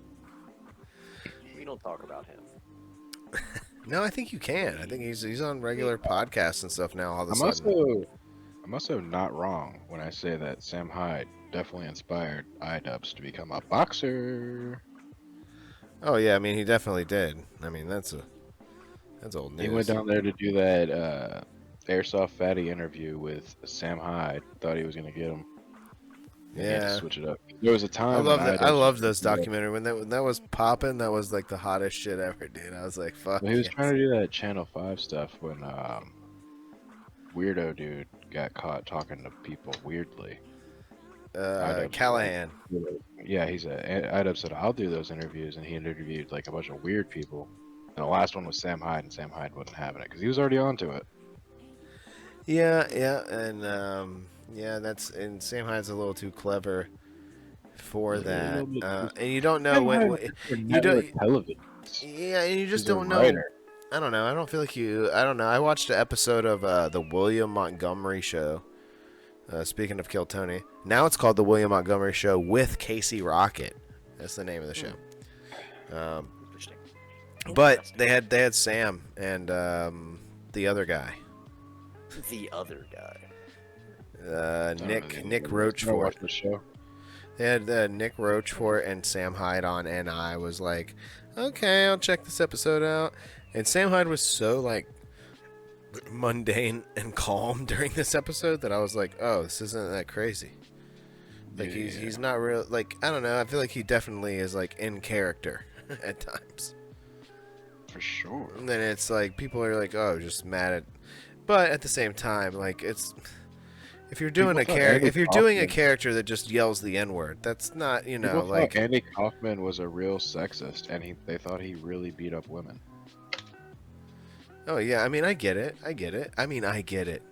We don't talk about him. No, I think you can. I think he's on regular podcasts and stuff now. All of a I'm sudden. also not wrong when I say that Sam Hyde definitely inspired iDubbbz to become a boxer. Oh yeah, I mean he definitely did. I mean that's old news. He went down there to do that Airsoft Fatty interview with Sam Hyde. Thought he was gonna get him. And he had to Yeah. switch it up. There was a time. I when love that. I iDubbbz love those was- documentary when that was popping. That was like the hottest shit ever, dude. I was like, fuck. Well, he was yes. trying to do that Channel 5 stuff when weirdo dude got caught talking to people weirdly. iDubbbz. Callahan. Yeah, iDubbbz said, I'll do those interviews, and he interviewed like a bunch of weird people. And the last one was Sam Hyde, and Sam Hyde wasn't having it because he was already onto it. Yeah, and and Sam Hyde's a little too clever for He's a that. little bit And you don't know when you don't. Television. Yeah, and you just He's a don't know. writer. I don't know. I don't feel like you. I don't know. I watched an episode of the William Montgomery Show. Speaking of Kill Tony, now it's called the William Montgomery Show with Casey Rocket. That's the name of the show. Interesting. But they had Sam and the other guy. The other guy. Nick I Rochefort. watched the show. They had Nick Rochefort and Sam Hyde on, and I was like, okay, I'll check this episode out. And Sam Hyde was so like mundane and calm during this episode that I was like, oh, this isn't that crazy. Like he's not real. Like, I don't know. I feel like he definitely is like in character at times. For sure. And then it's like people are like, oh, just mad at. But at the same time, like it's if you're doing a character that just yells the N-word, that's not, you know, People like thought Andy Kaufman was a real sexist, and they thought he really beat up women. oh yeah, I mean I get it. I mean I get it.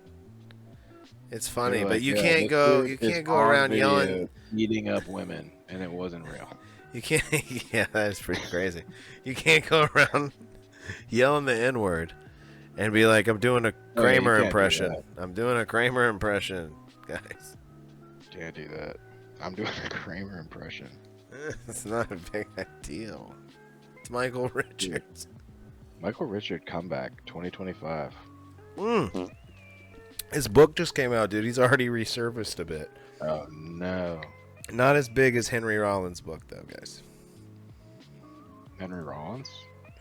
It's funny, They're but like, you "Yeah, can't this go dude you is can't go on around video yelling. beating up women, and it wasn't real." You can't. Yeah, that is pretty crazy. You can't go around yelling the N-word and be like, I'm doing a Oh, yeah, you Kramer can't do impression. that. I'm doing a Kramer impression, guys. Can't do that. I'm doing a Kramer impression. It's not a big deal. It's Michael Richards. Michael Richard comeback 2025. His book just came out, dude. He's already resurfaced a bit. Oh no. Not as big as Henry Rollins' book, though, guys. Henry Rollins?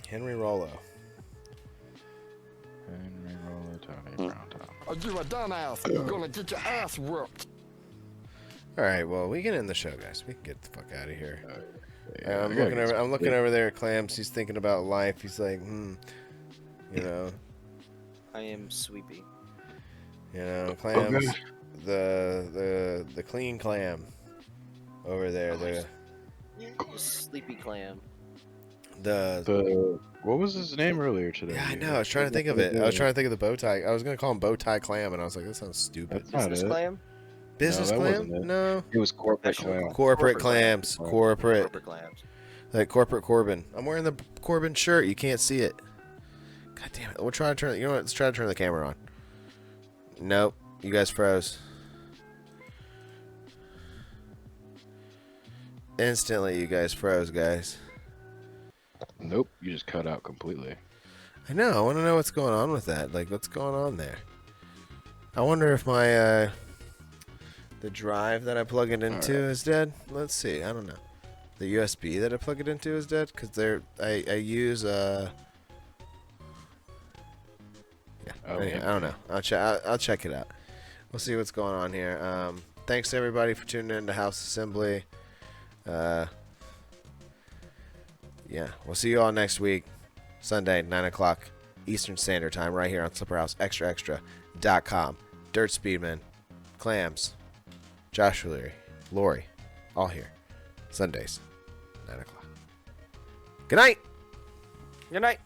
Henry Rollo. Henry Rollo, Tony Brown Tom. Oh, you a dumbass. You're gonna get your ass whooped. All right, well, we can end the show, guys. We can get the fuck out of here. Yeah, I'm looking over there at Clams. He's thinking about life. He's like, you know, I am sleepy. Clams, the clean clam over there. The Sleepy clam. What was his name earlier today? Yeah, I know. I was trying to think of it. I was trying to think of the bow tie. I was gonna call him bow tie clam, and I was like, that sounds stupid. That's not Business it. clam? Business that clam? wasn't it. No. It was corporate Professional clam. Corporate clams. Corporate. Corporate clams. Like corporate Corbin. I'm wearing the Corbin shirt. You can't see it. God damn it. We'll try to turn. You know what? Let's try to turn the camera on. Nope. You guys froze. Instantly, you guys froze, guys. Nope, you just cut out completely. I know. I want to know what's going on with that. Like, what's going on there? I wonder if my the drive that I plug it into is dead. Let's see. I don't know. The USB that I plug it into is dead because I use yeah. Anyway, I don't know. I'll check it out. We'll see what's going on here. Thanks everybody for tuning in to House Assembly. Yeah, we'll see you all next week, Sunday, 9 o'clock Eastern Standard Time, right here on SlipperhouseExtraExtra.com. Dirt Speedman, Clams, Josh O'Leary, Lori, all here. Sundays, 9 o'clock. Good night. Good night.